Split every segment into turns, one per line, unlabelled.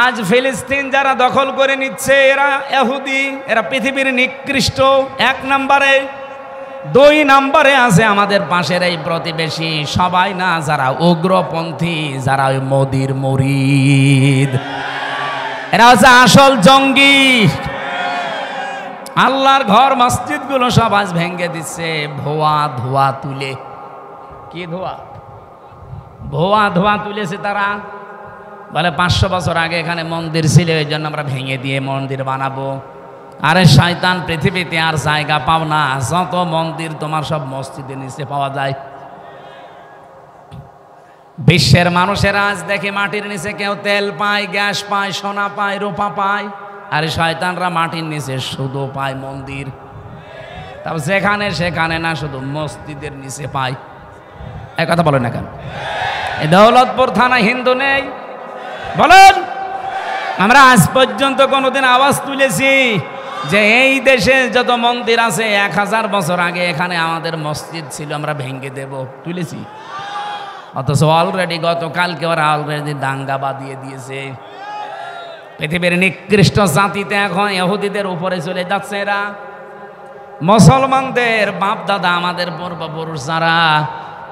আজ ফিলিস্তিন যারা দখল করে নিচ্ছে এরা ইহুদি, এরা পৃথিবীর নিকৃষ্ট 1 নম্বরে। 2 নম্বরে আছে আমাদের পাশের এই প্রতিবেশী, সবাই না, যারা উগ্রপন্থী, যারা ওই মোদির মুরিদ, এরা হচ্ছে আসল জঙ্গি। আল্লাহর ঘর মসজিদগুলো সব আজ ভেঙে দিচ্ছে ভুয়া ধোয়া তুলে। কি ধোয়া? ভুয়া ধোয়া তুলেছে তারা। বলে 500 বছর আগে এখানে মন্দির ছিল, এই জন্য আমরা ভেঙে দিয়ে মন্দির বানাবো। আরে শয়তান, পৃথিবীতে আর জায়গা পাও না, যত মন্দির তোমার সব মসজিদের নিচে পাওয়া যায়। বিশ্বের মানুষেরা আজ দেখে মাটির নিচে কেউ তেল পায়, গ্যাস পায়, সোনা পায়, রূপা পায়, আর শয়তানরা মাটির নিচে শুধু পায় মন্দির। তারপর যেখানে সেখানে না, শুধু মসজিদের নিচে পায়। এক কথা বলেন না কেন? এই দৌলতপুর থানা হিন্দু নেই বলেন? আমরা আজ পর্যন্ত কোনোদিন আওয়াজ তুলেছি যে এই দেশে যত মন্দির আছে 1000 বছর আগে এখানে আমাদের মসজিদ ছিল, আমরা ভেঙে দেব? তুলেছি? অথচ অলরেডি গতকালকে ওরা অলরেডি দাঙ্গা বাঁধিয়ে দিয়েছে। পৃথিবীর নিকৃষ্ট জাতিতে এখন ইহুদিদের উপরে চলে যাচ্ছে এরা। মুসলমানদের বাপ দাদা, আমাদের পূর্বপুরুষ যারা,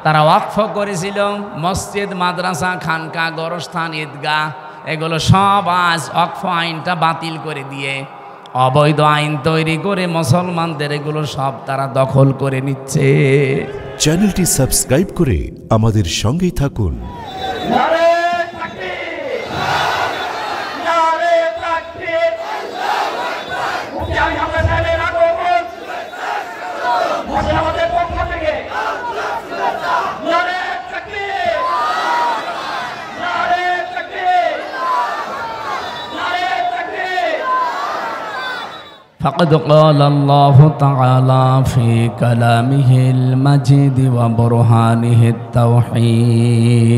তারা ওয়াকফ করেছিল মসজিদ, মাদ্রাসা, খানকা, গোরস্থান, ঈদগাহ, এগুলো সব আজ ওয়াকফ আইনটা বাতিল করে দিয়ে অবৈধ আইন তৈরি করে মুসলমানদের এগুলো সব তারা দখল করে নিচ্ছে।
চ্যানেলটি সাবস্ক্রাইব করে আমাদের সঙ্গেই থাকুন।
فقد قال الله تعالى في كلامه المجيد وبرهانه التوحيد: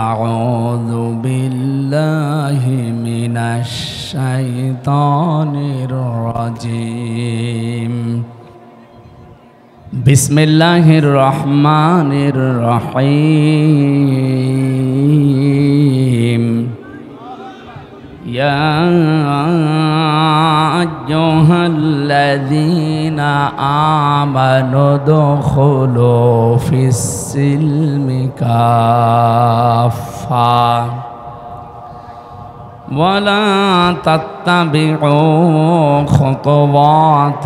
أعوذ بالله من الشيطان الرجيم. بسم الله الرحمن الرحيم. يا أيها الذين آمنوا ادخلوا في السلم كافة ولا تتبعوا خطوات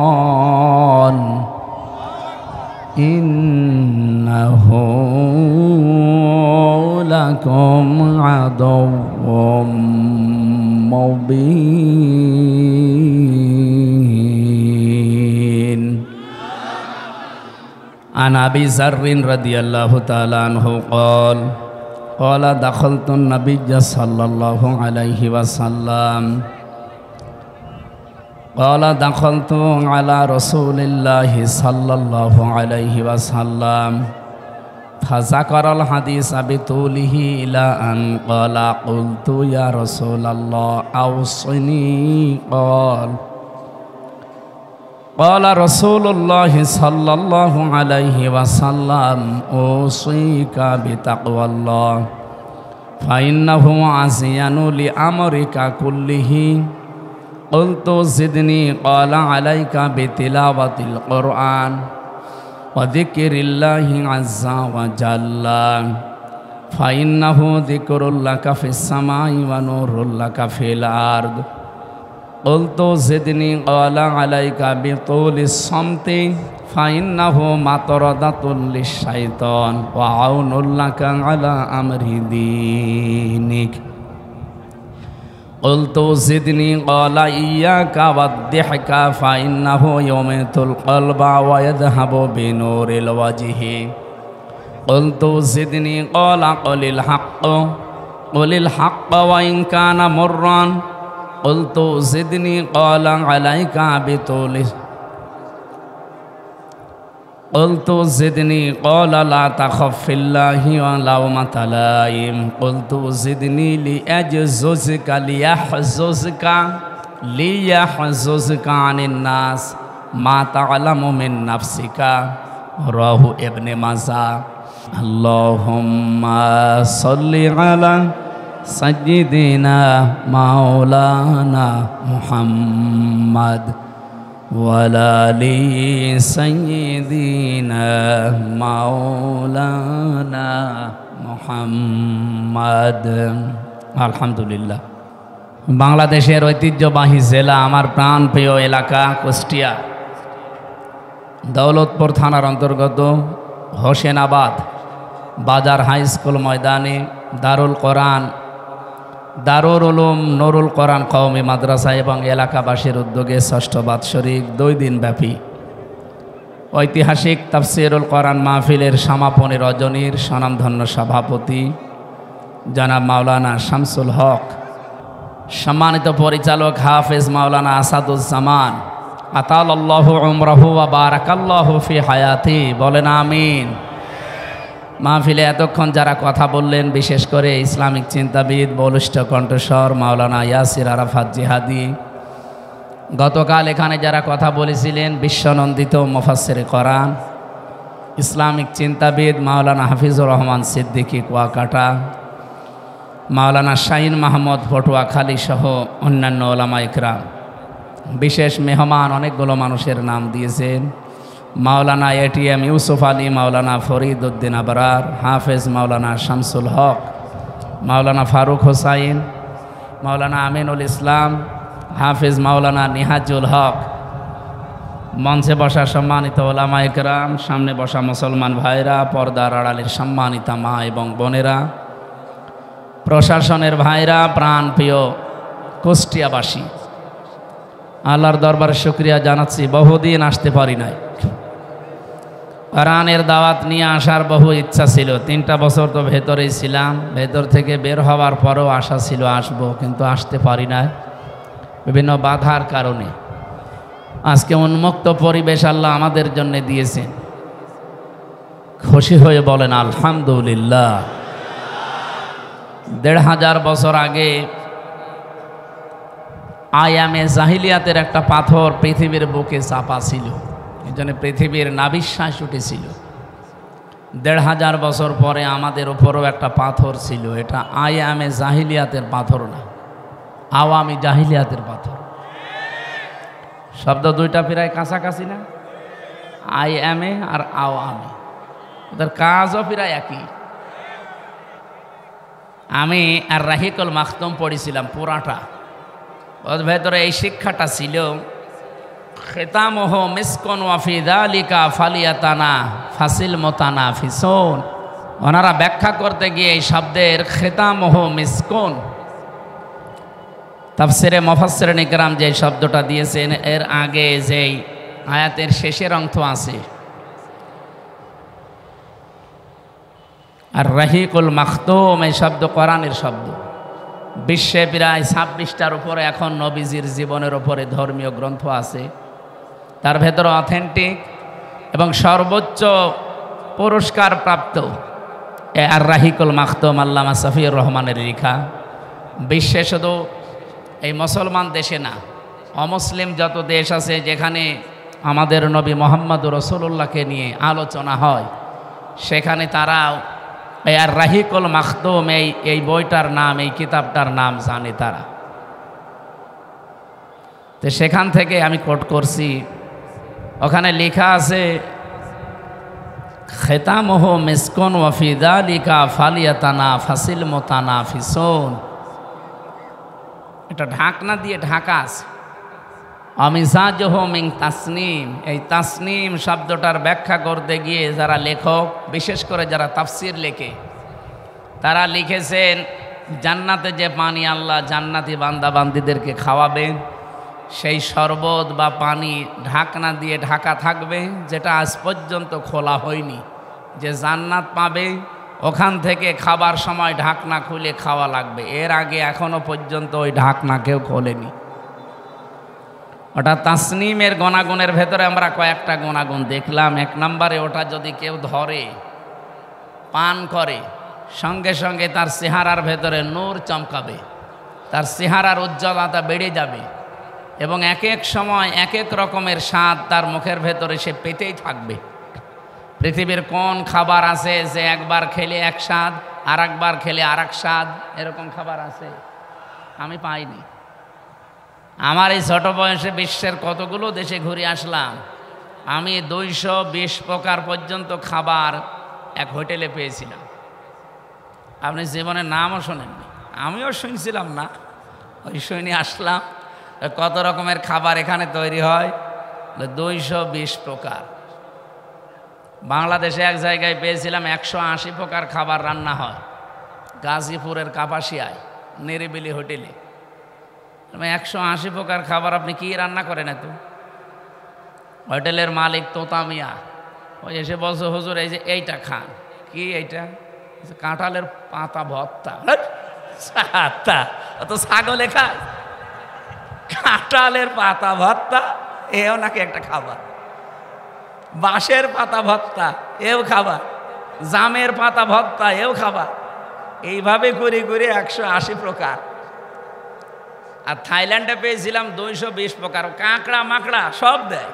الشيطان إنه لكم عدو مبين. عن أبي ذر رضي الله تعالى عنه قال دخلت النبي صلى الله عليه وسلم قال دخلت على رسول الله صلى الله عليه وسلم فذكر الحديث بطوله إلى أن قال قلت يا رسول الله أوصني. قال رسول الله صلى الله عليه وسلم أوصيك بتقوى الله فإنه عزيان لأمرك كله. قلت زدني. قال عليك بتلاوة القرآن وذكر الله عز وجل فإنه ذكر لك في السماء ونور لك في الأرض. قلت زدني. قال عليك بطول الصمت فإنه مطردة للشيطان وعون لك على أمر دينك. قلت زدني. قال إياك والضحك فإنه يميت القلب ويذهب بنور الوجه. قلت زدني. قال قل الحق وإن كان مرا. قلت زدني. قال عليك بطول. قلت زدني. قال لا تخف في الله ولومة لائم. قلت زدني. ليحززك عن الناس ما تعلم من نفسك রাহু ইবনে মাজা। আল্লাহুম্মা সাল্লি আলা সাইয়্যিদিনা মাওলানা মুহাম্মদ ওয়ালা আলি সাইয়্যিদিনা মাওলানা মুহাম্মদ। আলহামদুলিল্লাহ। বাংলাদেশের ঐতিহ্যবাহী জেলা, আমার প্রাণপ্রিয় এলাকা কুষ্টিয়া, দৌলতপুর থানার অন্তর্গত হোসেনাবাদ বাজার হাই স্কুল ময়দানে দারুল কোরআন, দারুল উলুম নুরুল কোরআন কওমি মাদ্রাসা এবং এলাকাবাসীর উদ্যোগে ষষ্ঠ বাৎসরিক 2 দিনব্যাপী ঐতিহাসিক তাফসিরুল কোরআন মাহফিলের সমাপনী রজনীর স্বনামধন্য সভাপতি জনাব মাওলানা শামসুল হক, সম্মানিত পরিচালক হাফেজ মাওলানা আসাদুজ্জামান, আতালাল্লাহু উমরাহু ওয়া বারাকাল্লাহু ফি হায়াতি, বলেন আমিন। মাহফিলে এতক্ষণ যারা কথা বললেন, বিশেষ করে ইসলামিক চিন্তাবিদ বলিষ্ঠ কণ্ঠস্বর মাওলানা ইয়াসির আরাফাত জিহাদি, গতকাল এখানে যারা কথা বলেছিলেন বিশ্বনন্দিত মুফাসসিরে কোরআন ইসলামিক চিন্তাবিদ মাওলানা হাফিজুর রহমান সিদ্দিকী কুয়াকাটা, মাওলানা শাহিন মাহমুদ পটুয়াখালী সহ অন্যান্য ওলামা ইকরাম, বিশেষ মেহমান অনেকগুলো মানুষের নাম দিয়েছেন। মাওলানা এটিএম ইউসুফ আলী, মাওলানা ফরিদ উদ্দিন আবরার, হাফেজ মাওলানা শামসুল হক, মাওলানা ফারুক হোসাইন, মাওলানা আমিনুল ইসলাম, হাফেজ মাওলানা নিহাজুল হক, মঞ্চে বসা সম্মানিত ওলামা ইকরাম, সামনে বসা মুসলমান ভাইরা, পর্দার আড়ালের সম্মানিতা মা এবং বোনেরা, প্রশাসনের ভাইরা, প্রাণপ্রিয় কুষ্টিয়াবাসী, আল্লাহর দরবারে শুকরিয়া জানাচ্ছি। বহুদিন আসতে পারি নাই। কোরআনের দাওয়াত নিয়ে আসার বহু ইচ্ছা ছিল। 3টা বছর তো ভেতরেই ছিলাম, ভেতর থেকে বের হওয়ার পরেও আশা ছিল আসবো, কিন্তু আসতে পারি না বিভিন্ন বাধার কারণে। আজকে উন্মুক্ত পরিবেশ আল্লাহ আমাদের জন্য দিয়েছেন, খুশি হয়ে বলেন আলহামদুলিল্লাহ। 1500 বছর আগে আয়ামে জাহিলিয়াতের একটা পাথর পৃথিবীর বুকে চাপা ছিল, এই জন্য পৃথিবীর নাভিশ্বাস উঠেছিল। 1500 বছর পরে আমাদের উপরও একটা পাথর ছিল, এটা আয়ামে জাহিলিয়াতের পাথর না, আওয়ামী জাহিলিয়াতের পাথর। শব্দ দুইটা প্রায় কাছাকাছি না, আয়ামে আর আওয়ামী, ওদের কাজও প্রায় একই। আমি আর রাহিকুল মাখতুম পড়েছিলাম পুরাটা, ওর ভেতরে এই শিক্ষাটা ছিল, খিতামুহু মিসকুন ওয়া ফি যালিকা ফালিয়াতানা ফাসিল মুতানাফিসুন। ওনারা ব্যাখ্যা করতে গিয়ে এই শব্দের খিতামুহু মিসকুন, তাফসিরে মুফাসসিরিন ইকরাম যে শব্দটা দিয়েছেন এর আগে যেই আয়াতের শেষের অংশ আছে, আর রাহিকুল মাখতুম এই শব্দ কোরআনের শব্দ। বিশ্বে প্রায় 26টার উপরে এখন নবীজির জীবনের উপরে ধর্মীয় গ্রন্থ আছে, তার ভেতরে অথেন্টিক এবং সর্বোচ্চ পুরস্কার প্রাপ্ত আর রাহিকুল মাখতুম আল্লামা সফিউর রহমানের লেখা। বিশ্বে শুধু এই মুসলমান দেশে না, অমুসলিম যত দেশ আছে যেখানে আমাদের নবী মুহাম্মদুর রাসূলুল্লাহকে নিয়ে আলোচনা হয়, সেখানে তারাও এই আর রাহিকুল মাখতুম এই বইটার নাম, এই কিতাবটার নাম জানে তারা। তো সেখান থেকে আমি কোট করছি, ওখানে লেখা আছে খিতামুহু মিসকুন ওয়া ফি যালিকা ফালিয়াতানাফাসিল মুতানাফিসুন। এটা ঢাকনা দিয়ে ঢাকা আছে। অমিজাজুহু মিন তাসনিম, এই তাসনিম শব্দটার ব্যাখ্যা করতে গিয়ে যারা লেখক, বিশেষ করে যারা তাফসির লেখে, তারা লিখেছেন জান্নাতে যে পানি আল্লাহ জান্নাতি বান্দা বান্দিদেরকে খাওয়াবেন, সেই শরবত বা পানি ঢাকনা দিয়ে ঢাকা থাকবে, যেটা আজ পর্যন্ত খোলা হয়নি। যে জান্নাত পাবে ওখান থেকে খাবার সময় ঢাকনা খুলে খাওয়া লাগবে, এর আগে এখনো পর্যন্ত ওই ঢাকনা কেউ খোলেনি। ওটা তাসনিমের গুণাগুণের ভেতরে আমরা কয়েকটা গুণাগুণ দেখলাম। 1 নম্বরে, ওটা যদি কেউ ধরে পান করে, সঙ্গে সঙ্গে তার চেহারার ভেতরে নূর চমকাবে, তার চেহারার উজ্জ্বলতা বেড়ে যাবে এবং এক এক সময় এক এক রকমের স্বাদ তার মুখের ভেতরে সে পেতেই থাকবে। পৃথিবীর কোন খাবার আছে যে একবার খেলে এক স্বাদ, আর একবার খেলে আর এক স্বাদ? এরকম খাবার আছে? আমি পাইনি। আমার এই ছোট বয়সে বিশ্বের কতগুলো দেশে ঘুরে আসলাম, আমি 220 প্রকার পর্যন্ত খাবার এক হোটেলে পেয়েছিলাম। আপনি জীবনের নামও শোনেননি, আমিও শুনছিলাম না, ওই শুনে আসলাম কত রকমের খাবার এখানে তৈরি হয়। 220 প্রকার। বাংলাদেশে এক জায়গায় পেয়েছিলাম 180 প্রকার খাবার রান্না হয় গাজীপুরের কাপাসিয়ায় নিরিবিলি হোটেলে। 180 প্রকার খাবার আপনি কি রান্না করেন এত? হোটেলের মালিক তোতা মিয়া ওই এসে বলছে, হুজুর এই যে এইটা খান। কি এইটা? কাঁঠালের পাতা ভর্তা। তো ছাগলে খায় কাঁঠালের পাতা ভর্তা, এও নাকি একটা খাবার। বাঁশের পাতা ভর্তা, এও খাবার। জামের পাতা ভর্তা, এও খাবার। এইভাবে করে করে 180 প্রকার। আর থাইল্যান্ডে পেয়েছিলাম 220 প্রকার। কাঁকড়া মাকড়া সব দেয়,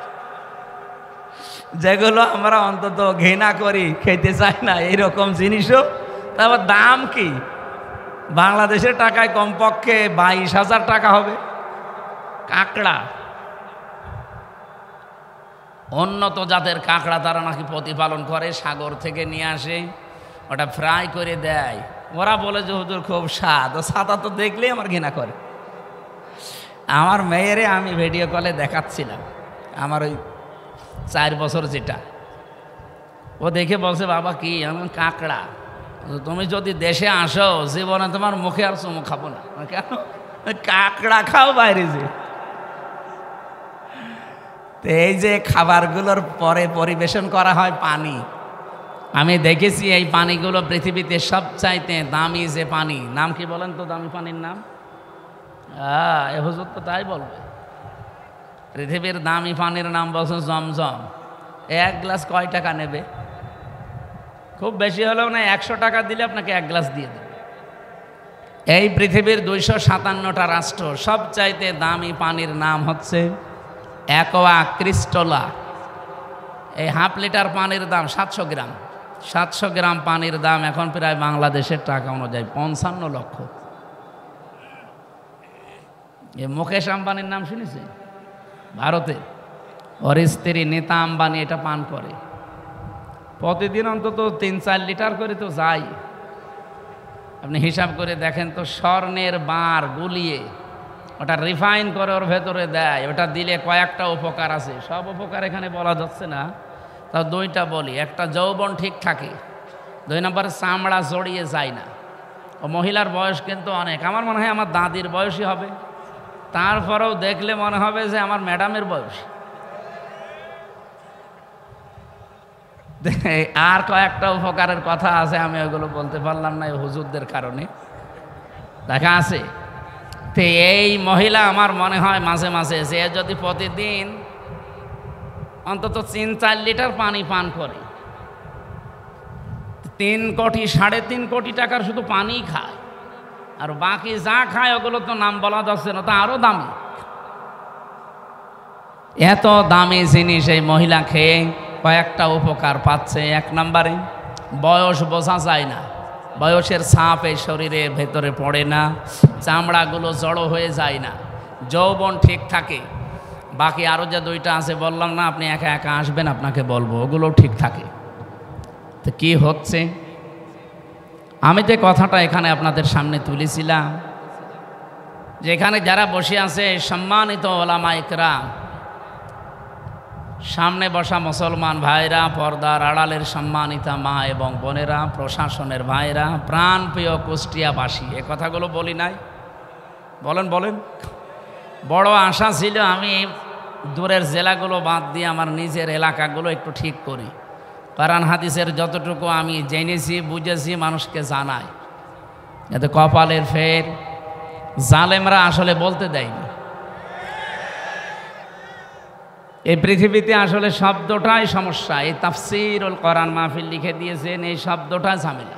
যেগুলো আমরা অন্তত ঘৃণা করি, খেতে চাই না, এইরকম জিনিসও। তারপর দাম কি? বাংলাদেশের টাকায় কমপক্ষে 22,000 টাকা হবে কাঁকড়া। উন্নত জাতের কাঁকড়া তারা নাকি প্রতিপালন করে, সাগর থেকে নিয়ে আসে, ওটা ফ্রাই করে দেয়। ওরা বলে যে হুজুর খুব স্বাদ। ও ছাতা তো দেখলেই আমার ঘৃণা করে। আমার মেয়েরে আমি ভিডিও কলে দেখাচ্ছিলাম, আমার ওই 4 বছর যেটা, ও দেখে বলছে বাবা কি? আমি কাঁকড়া। তুমি যদি দেশে আসো জীবনে তোমার মুখে আর চুমু খাবো না। কেন? কাঁকড়া খাও বাইরে যে। এই যে খাবারগুলোর পরে পরিবেশন করা হয় পানি, আমি দেখেছি এই পানিগুলো পৃথিবীতে সবচাইতে দামি যে পানি, নাম কি বলেন তো দামি পানির নাম? এ হুজুর তো তাই বলবে। পৃথিবীর দামি পানির নাম বলছে জমজম। 1 গ্লাস কয় টাকা নেবে? খুব বেশি হলেও না 100 টাকা দিলে আপনাকে 1 গ্লাস দিয়ে দেবে। এই পৃথিবীর 257টা রাষ্ট্র সবচাইতে দামি পানির নাম হচ্ছে অ্যাকোয়া ক্রিস্টোলা। এই হাফ লিটার পানির দাম 700 গ্রাম। 700 গ্রাম পানির দাম এখন প্রায় বাংলাদেশের টাকা অনুযায়ী 55 লক্ষ। এই মুকেশ আম্বানির নাম শুনেছেন? ভারতে ওর স্ত্রী নীতা আম্বানি এটা পান করে। প্রতিদিন অন্তত 3-4 লিটার করে তো যায়। আপনি হিসাব করে দেখেন তো, স্বর্ণের বার গুলিয়ে ওটা রিফাইন করে ওর ভেতরে দেয়। ওটা দিলে কয়েকটা উপকার আছে, সব উপকার এখানে বলা যাচ্ছে না, তাও 2টা বলি। একটা, যৌবন ঠিক থাকে। 2 নম্বরে চামড়া জড়িয়ে যায় না। ও মহিলার বয়স কিন্তু অনেক, আমার মনে হয় আমার দাদির বয়সই হবে, তারপরেও দেখলে মনে হবে যে আমার ম্যাডামের বয়স। আর কয়েকটা উপকারের কথা আছে, আমি ওগুলো বলতে পারলাম না এই হুজুরদের কারণে। দেখা আছে তো এই মহিলা আমার মনে হয় মাঝে মাঝে যে যদি প্রতিদিন অন্তত 3-4 লিটার পানি পান করে, 3 কোটি 3.5 কোটি টাকার শুধু পানি খায়। আর বাকি যা খায় ওগুলো তো নাম বলা যাচ্ছে না, তা আরো দামি। এত দামি জিনিস এই মহিলা খেয়ে কয়েকটা উপকার পাচ্ছে। 1 নম্বরে বয়স বোঝা যায় না, বয়সের ছাপ এই শরীরের ভেতরে পড়ে না, চামড়াগুলো জড়ো হয়ে যায় না, যৌবন ঠিক থাকে। বাকি আরও যে 2টা আছে বললাম না, আপনি একা একা আসবেন আপনাকে বলবো, ওগুলো ঠিক থাকে। তো কি হচ্ছে, আমি যে কথাটা এখানে আপনাদের সামনে তুলেছিলাম, যে এখানে যারা বসে আছে সম্মানিত ওলামা ইকরাম, সামনে বসা মুসলমান ভাইরা, পর্দার আড়ালের সম্মানিতা মা এবং বোনেরা, প্রশাসনের ভাইরা, প্রাণপ্রিয় কুষ্টিয়াবাসী, এ কথাগুলো বলি নাই? বলেন বলেন। বড় আশা ছিল আমি দূরের জেলাগুলো বাদ দিয়ে আমার নিজের এলাকাগুলো একটু ঠিক করি, কোরআন হাদিসের যতটুকু আমি জেনেছি বুঝেছি মানুষকে জানাই, যাতে কপালের ফের জালেমরা আসলে বলতে দেয়নি। এই পৃথিবীতে আসলে শব্দটাই সমস্যা। এই তাফসিরুল কোরআন মাহফিল লিখে দিয়েছেন, এই শব্দটা ঝামেলা।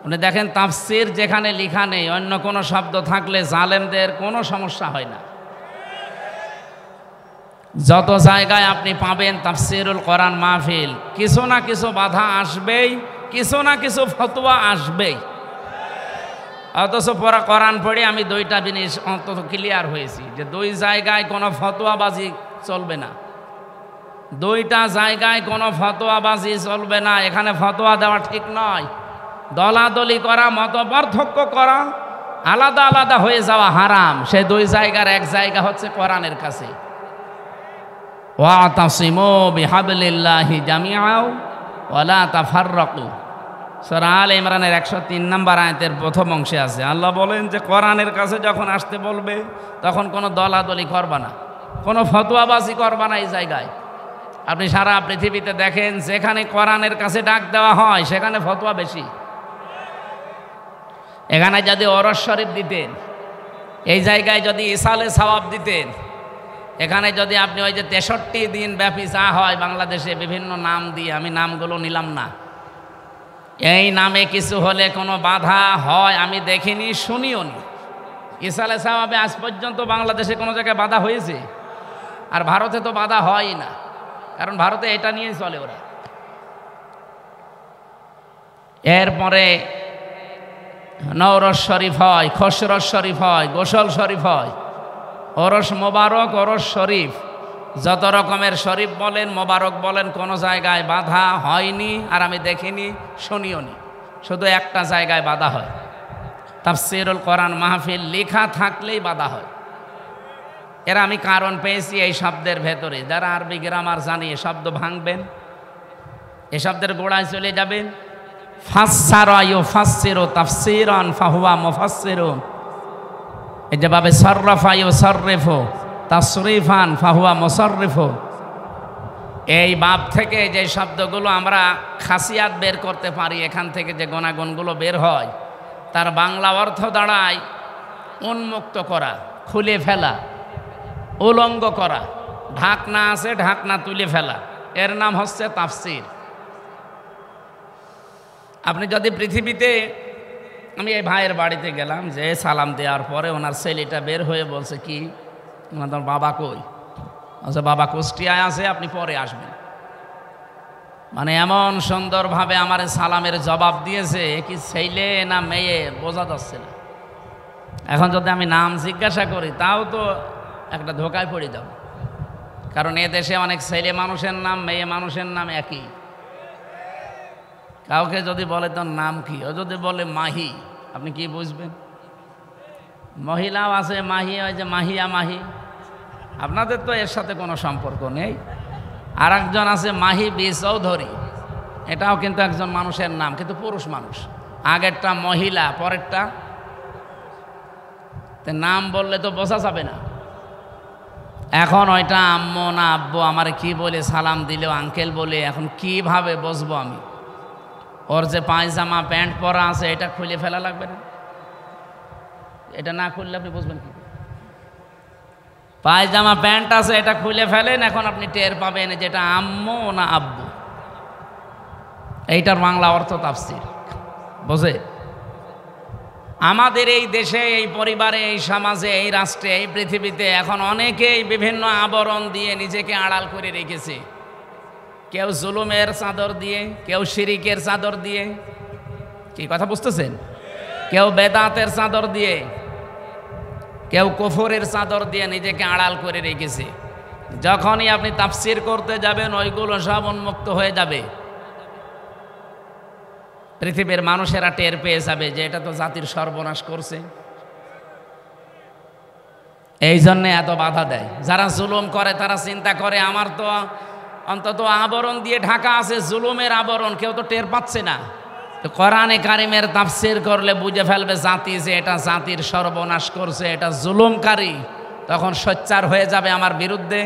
উনি দেখেন তাফসির যেখানে লেখা নেই, অন্য কোনো শব্দ থাকলে জালেমদের কোনো সমস্যা হয় না। যত জায়গায় আপনি পাবেন তাফসিরুল কোরআন মাহফিল, কিছু না কিছু বাধা আসবেই, কিছু না কিছু ফতোয়া আসবেই। অথচ পড়া কোরআন পড়ে আমি দুইটা জিনিস অন্তত ক্লিয়ার হয়েছি যে দুই জায়গায় কোনো ফতোয়াবাজি চলবে না, দুইটা জায়গায় কোনো ফতোয়াবাজি চলবে না। এখানে ফতোয়া দেওয়া ঠিক নয়, দলাদলি করা, মত পার্থক্য করা, আলাদা আলাদা হয়ে যাওয়া হারাম। সে দুই জায়গার এক জায়গা হচ্ছে কোরআনের কাছে। ওয়াতাসিমু বিহাবলিল্লাহি জামিআও ওয়ালা তাফাররাকু, সূরা আলে ইমরানের 103 নম্বর আয়াতের প্রথম অংশে আছে। আল্লাহ বলেন যে কোরআনের কাছে যখন আসতে বলবে তখন কোনো দলাদলি করবা না, কোনো ফতোয়াবাজি করবা না। এই জায়গায় আপনি সারা পৃথিবীতে দেখেন যেখানে কোরআনের কাছে ডাক দেওয়া হয় সেখানে ফতোয়া বেশি। এখানে যদি ওরস শরীফ দিতেন, এই জায়গায় যদি ইসালে সওয়াব দিতেন, এখানে যদি আপনি ওই যে 63 দিন ব্যাপী যা হয় বাংলাদেশে বিভিন্ন নাম দিয়ে, আমি নামগুলো নিলাম না, এই নামে কিছু হলে কোনো বাধা হয় আমি দেখিনি, শুনিও নি। ইসালে সওয়াবে আজ পর্যন্ত বাংলাদেশে কোনো জায়গায় বাধা হয়েছে? আর ভারতে তো বাধা হয় না, কারণ ভারতে এটা নিয়েই চলে ওরা। এরপরে নওরস শরীফ হয়, খসরস শরীফ হয়, গোসল শরীফ হয়, ওরস মোবারক, ওরস শরীফ, যত রকমের শরীফ বলেন, মোবারক বলেন, কোনো জায়গায় বাধা হয়নি আর আমি দেখিনি, শুনিও নি। শুধু একটা জায়গায় বাধা হয়, তাফসিরুল কোরআন মাহফিল লেখা থাকলেই বাধা হয়। এরা আমি কারণ পেয়েছি এই শব্দের ভেতরে। যারা আরবি গ্রামার জানি এ শব্দ ভাঙবেন, এ শব্দের গোড়ায় চলে যাবেন। ফাসসারা ইউফাসসিরু তাফসীরান ফাহুয়া মুফাসসিরুন, এই যেভাবে সাররাফা ইউসাররিফু তাসরিফান ফাহুয়া মুসাররিফু, এই বাব থেকে যে শব্দগুলো আমরা খাসিয়াত বের করতে পারি, এখান থেকে যে গুণাগুণগুলো বের হয়, তার বাংলা অর্থ দাঁড়ায় উন্মুক্ত করা, খুলে ফেলা, উলঙ্গ করা। ঢাকনা আছে, ঢাকনা তুলে ফেলা, এর নাম হচ্ছে তাফসীর। আপনি যদি পৃথিবীতে, আমি এই ভাইয়ের বাড়িতে গেলাম, যে সালাম দেওয়ার পরে ওনার ছেলেটা বের হয়ে বলছে কি, ওনার বাবা কই? আচ্ছা বাবা কুষ্টিয়ায় আছে, আপনি পরে আসবেন। মানে এমন সুন্দরভাবে আমার সালামের জবাব দিয়েছে, কি ছেলে না মেয়ে বোঝা যাচ্ছে না। এখন যদি আমি নাম জিজ্ঞাসা করি তাও তো একটা ধোকায় পড়ে যাব, কারণ এ দেশে অনেক ছেলে মানুষের নাম, মেয়ে মানুষের নাম একই। কাউকে যদি বলে তোর নাম কি, ও যদি বলে মাহি, আপনি কি বুঝবেন? মহিলাও আছে মাহি, ওই যে মাহিয়া মাহি, আপনাদের তো এর সাথে কোনো সম্পর্ক নেই। আর একজন আছে মাহি বি চৌধুরী, এটাও কিন্তু একজন মানুষের নাম, কিন্তু পুরুষ মানুষ। আগেরটা মহিলা, পরেরটা নাম বললে তো বোঝা যাবে না। এখন ওইটা আম্মু না আব্বু, আমার কি বলে সালাম দিলেও আঙ্কেল বলে, এখন কিভাবে বুঝবো আমি? ওর যে পায়জামা প্যান্ট পরা আছে এটা খুলে ফেলা লাগবে না? এটা না খুললে আপনি বুঝবেন কি? পায়জামা প্যান্ট আছে এটা খুলে ফেলেন, এখন আপনি টের পাবেন যেটা আম্মু না আব্বু। এইটার বাংলা অর্থ তাফসীর, বোঝে? আমাদের এই দেশে, এই পরিবারে, এই সমাজে, এই রাষ্ট্রে, এই পৃথিবীতে এখন অনেকেই বিভিন্ন আবরণ দিয়ে নিজেকে আড়াল করে রেখেছে। কেউ জুলুমের চাদর দিয়ে, কেউ শিরিকের চাদর দিয়ে, কি কথা বুঝতেছেন? কেউ বেদাতের চাদর দিয়ে, কেউ কুফরের চাদর দিয়ে নিজেকে আড়াল করে রেখেছে। যখনই আপনি তাফসীর করতে যাবেন ওইগুলো সব উন্মুক্ত হয়ে যাবে। পৃথিবীর মানুষেরা টের পেয়ে যাবে যে এটা তো জাতির সর্বনাশ করছে। এই জন্যে এত বাধা দেয়। যারা জুলুম করে তারা চিন্তা করে আমার তো অন্তত আবরণ দিয়ে ঢাকা আছে, জুলুমের আবরণ, কেউ তো টের পাচ্ছে না। তো কোরআনে কারিমের তাফসীর করলে বুঝে ফেলবে জাতি যে এটা জাতির সর্বনাশ করছে, এটা জুলুমকারী, তখন সোচ্চার হয়ে যাবে আমার বিরুদ্ধে।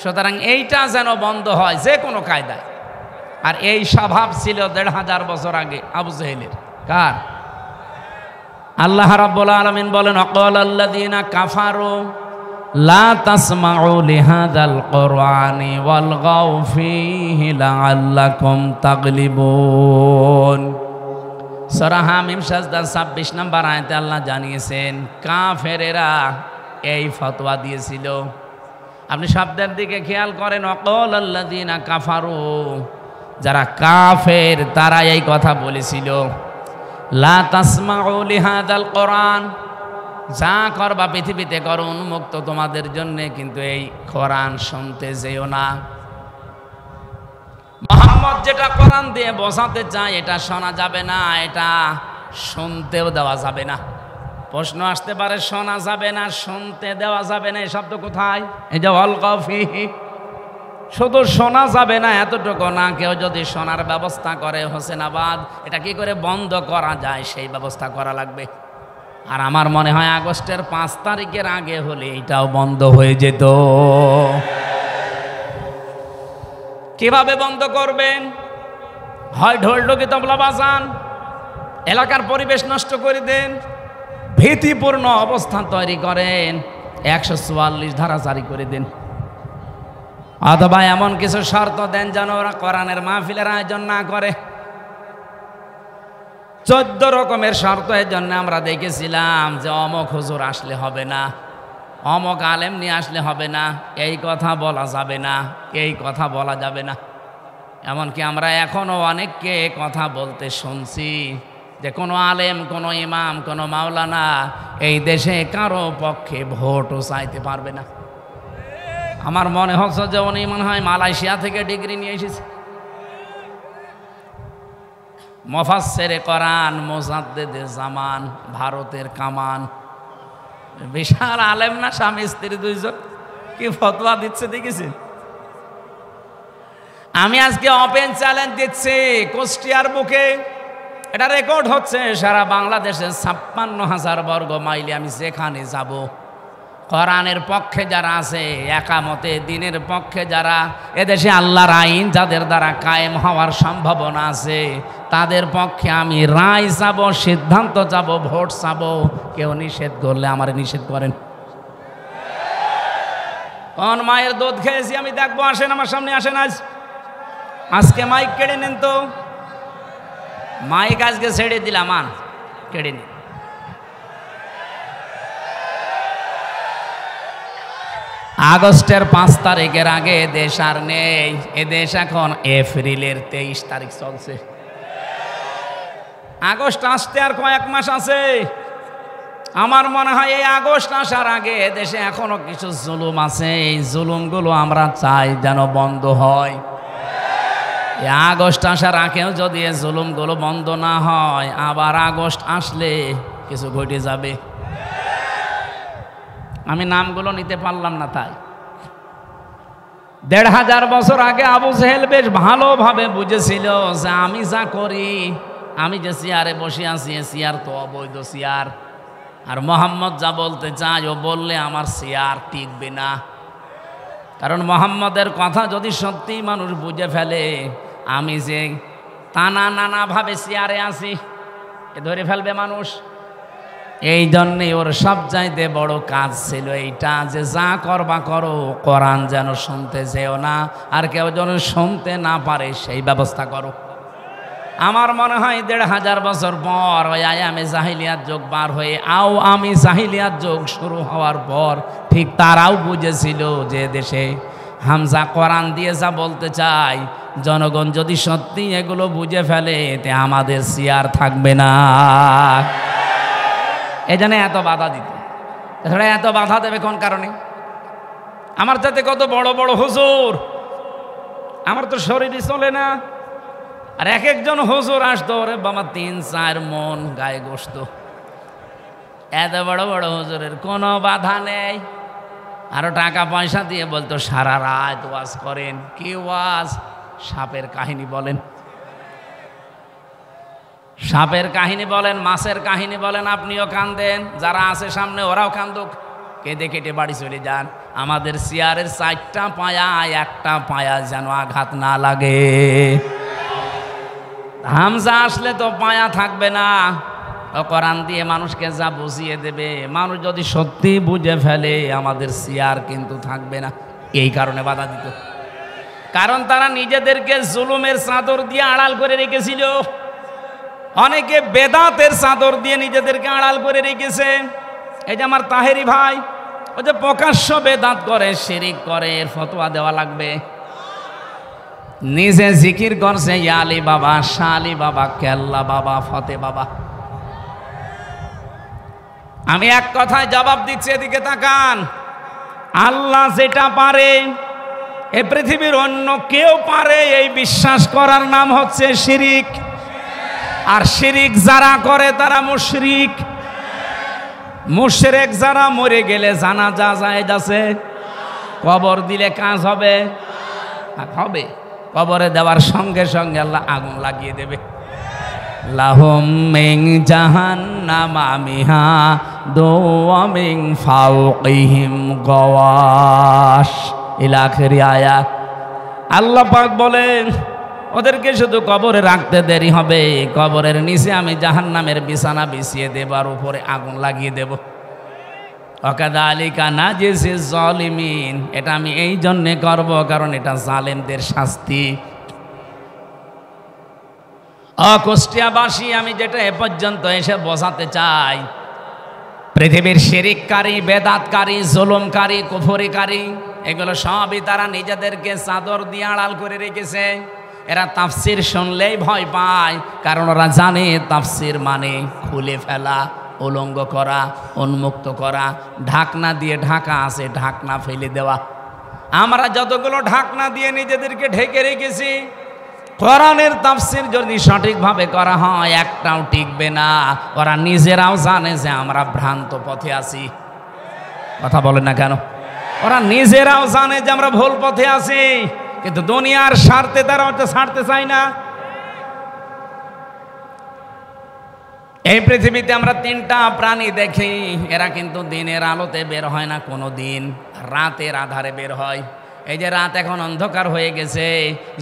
সুতরাং এইটা যেন বন্ধ হয় যে কোনো কায়দায়। আর এই স্বভাব ছিল ১৫০০ বছর আগে আবু জেহেলের। কার? আল্লাহ রাব্বুল আলামিন বলেন, ওয়াকালাল্লাযীনা কাফারু লা তাসমাউ লিহাযাল কুরআনি ওয়ালগাউ ফীহি লাআল্লাকুম তাগলিবুন। সূরা হামিম সাজদা ২৬ নম্বর আয়াতে আল্লাহ জানিয়েছেন কাফেরেরা এই ফতোয়া দিয়েছিল আপনি শব্দের দিকে খেয়াল করেন, অকালাল্লাযীনা কাফারু, যারা কাফের তারা এই কথা বলেছিল, লা তাসমাউ লিহাযাল কোরআন, যা করবা পৃথিবীতে করো উন্মুক্ত তোমাদের জন্য, কিন্তু এই কোরআন শুনতে যেও না। মুহাম্মদ যেটা কোরআন দিয়ে বোঝাতে চায় এটা শোনা যাবে না, এটা শুনতেও দেওয়া যাবে না। প্রশ্ন আসতে পারে, শোনা যাবে না, শুনতে দেওয়া যাবে না, এই শব্দ কোথায়? এই যে আলকাউ ফীহি, শুধু শোনা যাবে না এতটুকু না, কেউ যদি শোনার ব্যবস্থা করে হোসেনাবাদ, এটা কি করে বন্ধ করা যায় সেই ব্যবস্থা করা লাগবে। আর আমার মনে হয় আগস্টের 5 তারিখের আগে হলে এটাও বন্ধ হয়ে যেত। কিভাবে বন্ধ করবেন? হয় ঢোল ঢোকি তবলা বাজান, এলাকার পরিবেশ নষ্ট করে দেন, ভীতিপূর্ণ অবস্থা তৈরি করেন, 144 ধারা জারি করে দেন, অথবা এমন কিছু শর্ত দেন যেন ওরা কোরআনের মাহফিলের আয়োজন না করে। 14 রকমের শর্ত এর জন্য আমরা দেখেছিলাম যে অমক হুজুর আসলে হবে না, অমক আলেম নিয়ে আসলে হবে না, এই কথা বলা যাবে না, এই কথা বলা যাবে না। এমনকি আমরা এখনো অনেককে কথা বলতে শুনছি যে কোনো আলেম, কোনো ইমাম, কোনো মাওলানা এই দেশে কারো পক্ষে ভোটও চাইতে পারবে না। আমার মনে হচ্ছে যে উনি মনে হয় মালয়েশিয়া থেকে ডিগ্রি নিয়ে এসেছে। মুফাসসিরে কোরআন, মুজাদ্দিদে জামান, ভারতের কামান, বিশাল আলেম না, স্বামী স্ত্রী দুইজন, কি ফতোয়া দিচ্ছে দেখেছেন? আমি আজকে ওপেন চ্যালেঞ্জ দিচ্ছি কুষ্টিয়ার বুকে, এটা রেকর্ড হচ্ছে সারা বাংলাদেশে 56,000 বর্গ মাইলে আমি যেখানে যাব, কোরআনের পক্ষে যারা আছে, একামতে দিনের পক্ষে যারা, এদেশে আল্লাহর আইন যাদের দ্বারা কায়েম হওয়ার সম্ভাবনা আছে, তাদের পক্ষে আমি রায় যাব, সিদ্ধান্ত যাব, ভোট চাব। কেউ নিষেধ করলে আমার নিষেধ করেন। কোন মায়ের দুধ খেয়েছি আমি দেখবো, আসেন আমার সামনে, আসেন। আজকে মাইক কেড়ে নেন তো, মাইক আজকে ছেড়ে দিলাম, আন কেড়ে নিন। আগস্টের 5 তারিখের আগে দেশ আর নেই, এ দেশ এখন এপ্রিলের 23 তারিখ চলছে। আগস্ট আসতে আর কয়েক মাস আছে। আমার মনে হয় এই আগস্ট আসার আগে দেশে এখনো কিছু জুলুম আছে, এই জুলুমগুলো আমরা চাই যেন বন্ধ হয়। এই আগস্ট আসার আগেও যদি এই জুলুমগুলো বন্ধ না হয়, আবার আগস্ট আসলে কিছু ঘটে যাবে। আমি নামগুলো নিতে পারলাম না, তাই 1500 বছর আগে আবু জেহেল বেশ ভালোভাবে বুঝেছিল যে আমি যা করি, আমি যে চেয়ারে বসে আছি, চেয়ার তো অবৈধ চেয়ার, আর মোহাম্মদ যা বলতে চায় ও বললে আমার চেয়ার টিকবে না। কারণ মোহাম্মদের কথা যদি সত্যি মানুষ বুঝে ফেলে, আমি যে নানাভাবে চেয়ারে আছি, এ ধরে ফেলবে মানুষ। এই জন্যে ওর সব চাইতে বড় কাজ ছিল এইটা, যে যা করবা করো, কোরআন যেন শুনতে যেও না, আর কেউ যেন শুনতে না পারে সেই ব্যবস্থা করো। আমার মনে হয় 1500 বছর পর ওই আয়ামে জাহিলিয়াত যুগ পার হয়ে আমি জাহিলিয়াত যুগ শুরু হওয়ার পর ঠিক তারাও বুঝেছিল যে দেশে হামজা কোরআন দিয়ে যা বলতে চাই, জনগণ যদি সত্যি এগুলো বুঝে ফেলে, তে আমাদের চেয়ার থাকবে না। এই জন্য এত বাধা দিত। এত বাধা দেবে কোন কারণে? আমার যাতে কত বড় বড় হুজুর, আমার তো শরীরই চলে না, আর এক একজন হুজুর আসতো, ওরে বাবা 3-4 মন গায়ে গোস্ত। এত বড় বড় হুজুরের কোনো বাধা নেই, আরো টাকা পয়সা দিয়ে বলতো সারা রাত ওয়াজ করেন। কি ওয়াজ? সাপের কাহিনী বলেন, সাপের কাহিনী বলেন, মাছের কাহিনী বলেন, আপনিও কান্দেন, যারা আছে সামনে ওরাও কান্দুক, কেঁদে কেটে বাড়ি চলে যান। আমাদের চেয়ারের 4টা পায়া, একটা পায়া যেন আঘাত না লাগে। হামজা আসলে তো পায়া থাকবে না, কোরআন দিয়ে মানুষকে যা বুঝিয়ে দেবে, মানুষ যদি সত্যি বুঝে ফেলে, আমাদের চেয়ার কিন্তু থাকবে না। এই কারণে বাধা দিত, কারণ তারা নিজেদেরকে জুলুমের চাদর দিয়ে আড়াল করে রেখেছিল। অনেকে বেদাতের চাদর দিয়ে নিজেদেরকে আড়াল করে রেখেছে। এই যে আমার তাহেরি ভাই, ও যে প্রকাশ্য বেদাত করে, শিরিক করে, এর ফতোয়া দেওয়া লাগবে। নিজে জিকির করছে ইয়া আলী বাবা, শাহ আলী বাবা, কেল্লা বাবা, ফতে বাবা। আমি এক কথায় জবাব দিচ্ছি, এদিকে তাকান। আল্লাহ যেটা পারে এ পৃথিবীর অন্য কেউ পারে এই বিশ্বাস করার নাম হচ্ছে শিরিক। আর শিরিক যারা করে তারা মুশরিক। মুশরিক যারা মরে গেলে জানাজা জায়েজ আছে, কবর দিলে কাজ হবে হবে, কবরে দেওয়ার সঙ্গে সঙ্গে আল্লাহ আগুন লাগিয়ে দেবে। লাহুম মিন জাহান্নামা মিহাদু ওয়া মিন ফাওকিহিম গাওয়াশ ইলা আখিরি আয়াত। আল্লাহ পাক বলেন ওদেরকে শুধু কবরে রাখতে দেরি হবে, কবরের নিচে আমি জাহান্নামের বিছানা বিছিয়ে দেব আর উপরে আগুন লাগিয়ে দেব। ওয়াকাযালিকা নাজিজিজ জালিমিন, এটা আমি এই জন্যে করব কারণ এটা জালেমদের শাস্তি। কুষ্টিয়াবাসী, আমি যেটা এ পর্যন্ত এসে বোঝাতে চাই, পৃথিবীর শিরিককারী, বেদাতকারী, জুলুমকারী, কুফরিকারী, এগুলো সবই তারা নিজেদেরকে চাদর দিয়ে আড়াল করে রেখেছে। এরা তাফসির শুনলেই ভয় পায়, কারণ ওরা জানে তাফসির মানে খুলে ফেলা, উলঙ্গ করা, উন্মুক্ত করা। ঢাকনা দিয়ে ঢাকা আছে, ঢাকনা ফেলে দেওয়া। আমরা যতগুলো ঢাকনা দিয়ে নিজেদেরকে ঢেকে রেখেছি, কোরআনের তাফসির যদি সঠিকভাবে করা হয় একটাও টিকবে না। ওরা নিজেরাও জানে যে আমরা ভ্রান্ত পথে আছি। কথা বলে না কেন? ওরা নিজেরাও জানে যে আমরা ভুল পথে আছি, কিন্তু দুনিয়ার স্বার্থে তারা ওটা ছাড়তে চায় না। এই পৃথিবীতে আমরা তিনটা প্রাণী দেখি, এরা কিন্তু দিনের আলোতে বের হয় না কোনো দিন, রাতের আধারে বের হয়। এই যে রাত এখন অন্ধকার হয়ে গেছে,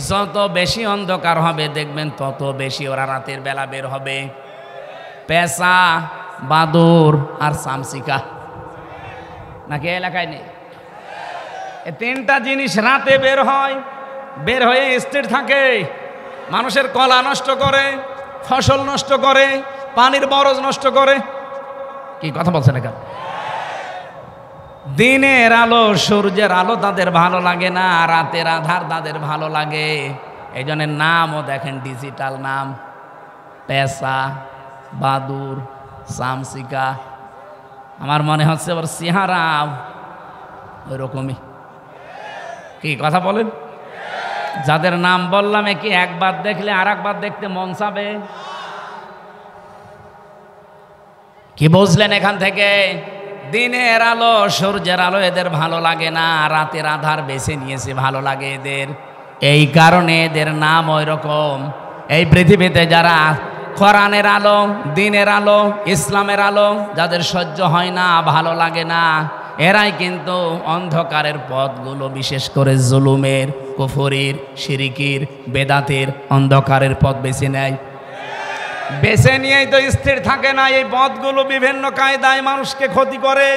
যত বেশি অন্ধকার হবে দেখবেন তত বেশি ওরা রাতের বেলা বের হবে। পেঁচা, বাদুর আর চামচিকা, নাকি এলাকায় নেই? এই তিনটা জিনিস রাতে বের হয়, বের হয়ে স্থির থাকে, মানুষের কলা নষ্ট করে, ফসল নষ্ট করে, পানির বরজ নষ্ট করে। কি কথা বলছেন কেন? দিনের আলো, সূর্যের আলো তাদের ভালো লাগে না, রাতের আধার তাদের ভালো লাগে। এই জন্য নামও দেখেন ডিজিটাল নাম, পেঁচা, বাদুর, চামচিকা। আমার মনে হচ্ছে ওর চেহারা ওই রকমই। কি কথা বলেন? যাদের নাম বললাম কি একবার দেখলে আর একবার দেখতে মন চাবে? কি বুঝলেন এখান থেকে? দিনের আলো, সূর্যের আলো এদের ভালো লাগে না, রাতের আধার বেছে নিয়েছে ভালো লাগে এদের। এই কারণে এদের নাম ওই রকম। এই পৃথিবীতে যারা কোরআনের আলো, দিনের আলো, ইসলামের আলো যাদের সহ্য হয় না, ভালো লাগে না, এরাই কিন্তু অন্ধকারের পথগুলো, বিশেষ করে জুলুমের, কুফরির, শিরিকির, বেদাতের অন্ধকারের পথ বেছে নেয়। বেছে নিয়েই তো স্থির থাকে না। এই পথগুলো বিভিন্ন কায়দায় মানুষকে ক্ষতি করে।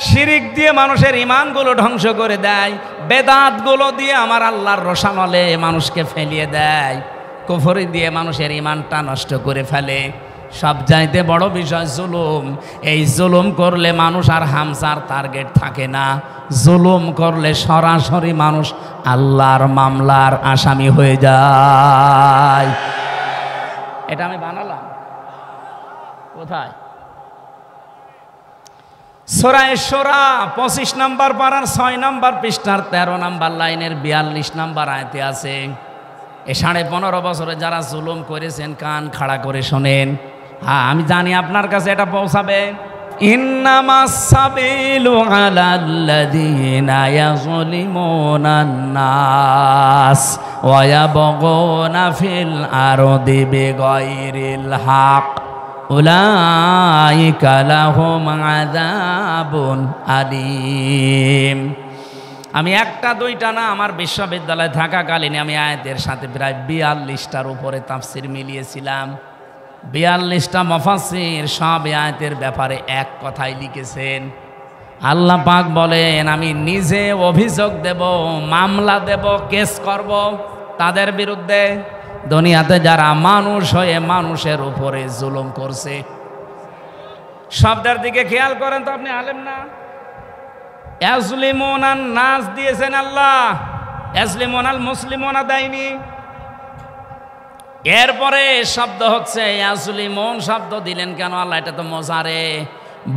শিরিক দিয়ে মানুষের ইমানগুলো ধ্বংস করে দেয়, বেদাতগুলো দিয়ে আমার আল্লাহর রোশানলে মানুষকে ফেলিয়ে দেয়, কুফরি দিয়ে মানুষের ইমানটা নষ্ট করে ফেলে। সবচাইতে বড় বিষয় জুলুম। এই জুলুম করলে মানুষ আর হামসার টার্গেট থাকে না। জুলুম করলে সরাসরি মানুষ আল্লাহর মামলার আসামি হয়ে যায়। এটা আমি বানালাম কোথায়? সূরা শুরা 25 নম্বর পারার 6 নম্বর পৃষ্ঠার 13 নম্বর লাইনের 42 নম্বর আয়াতে আছে। এই 15.5 বছরে যারা জুলুম করেছেন কান খাড়া করে শোনেন। হ্যাঁ, আমি জানি আপনার কাছে এটা পৌঁছাবে। ইন্নামাস সাবিলু আলাল্লাযীনা ইয়াযলিমুনান নাস ওয়া ইয়াবগুনা ফিল আরদি বিগাইরিল হক উলাইকা লাহুম আযাবুন আলীম। আমি একটা দুইটা না, আমার বিশ্ববিদ্যালয়ে থাকাকালীন আমি আয়াতের সাথে প্রায় 42টার উপরে তাফসির মিলিয়েছিলাম। 42টা মুফাসসির সব আয়াতের ব্যাপারে এক কথাই লিখেছেন। আল্লাহ পাক বলেন, আমি নিজে অভিযোগ দেব, মামলা দেব, কেস করব তাদের বিরুদ্ধে, দুনিয়াতে যারা মানুষ হয়ে মানুষের উপরে জুলুম করছে। শব্দের দিকে খেয়াল করেন তো, আপনি আলেম না? ইয়াজলিমুনান নাস দিয়েছেন আল্লাহ, ইয়াজলিমুনাল মুসলিমুনা দেয়নি। এরপরে শব্দ হচ্ছে ইয়াজলিমুন শব্দ দিলেন কেন আল্লাহ? এটা তো মোজারে,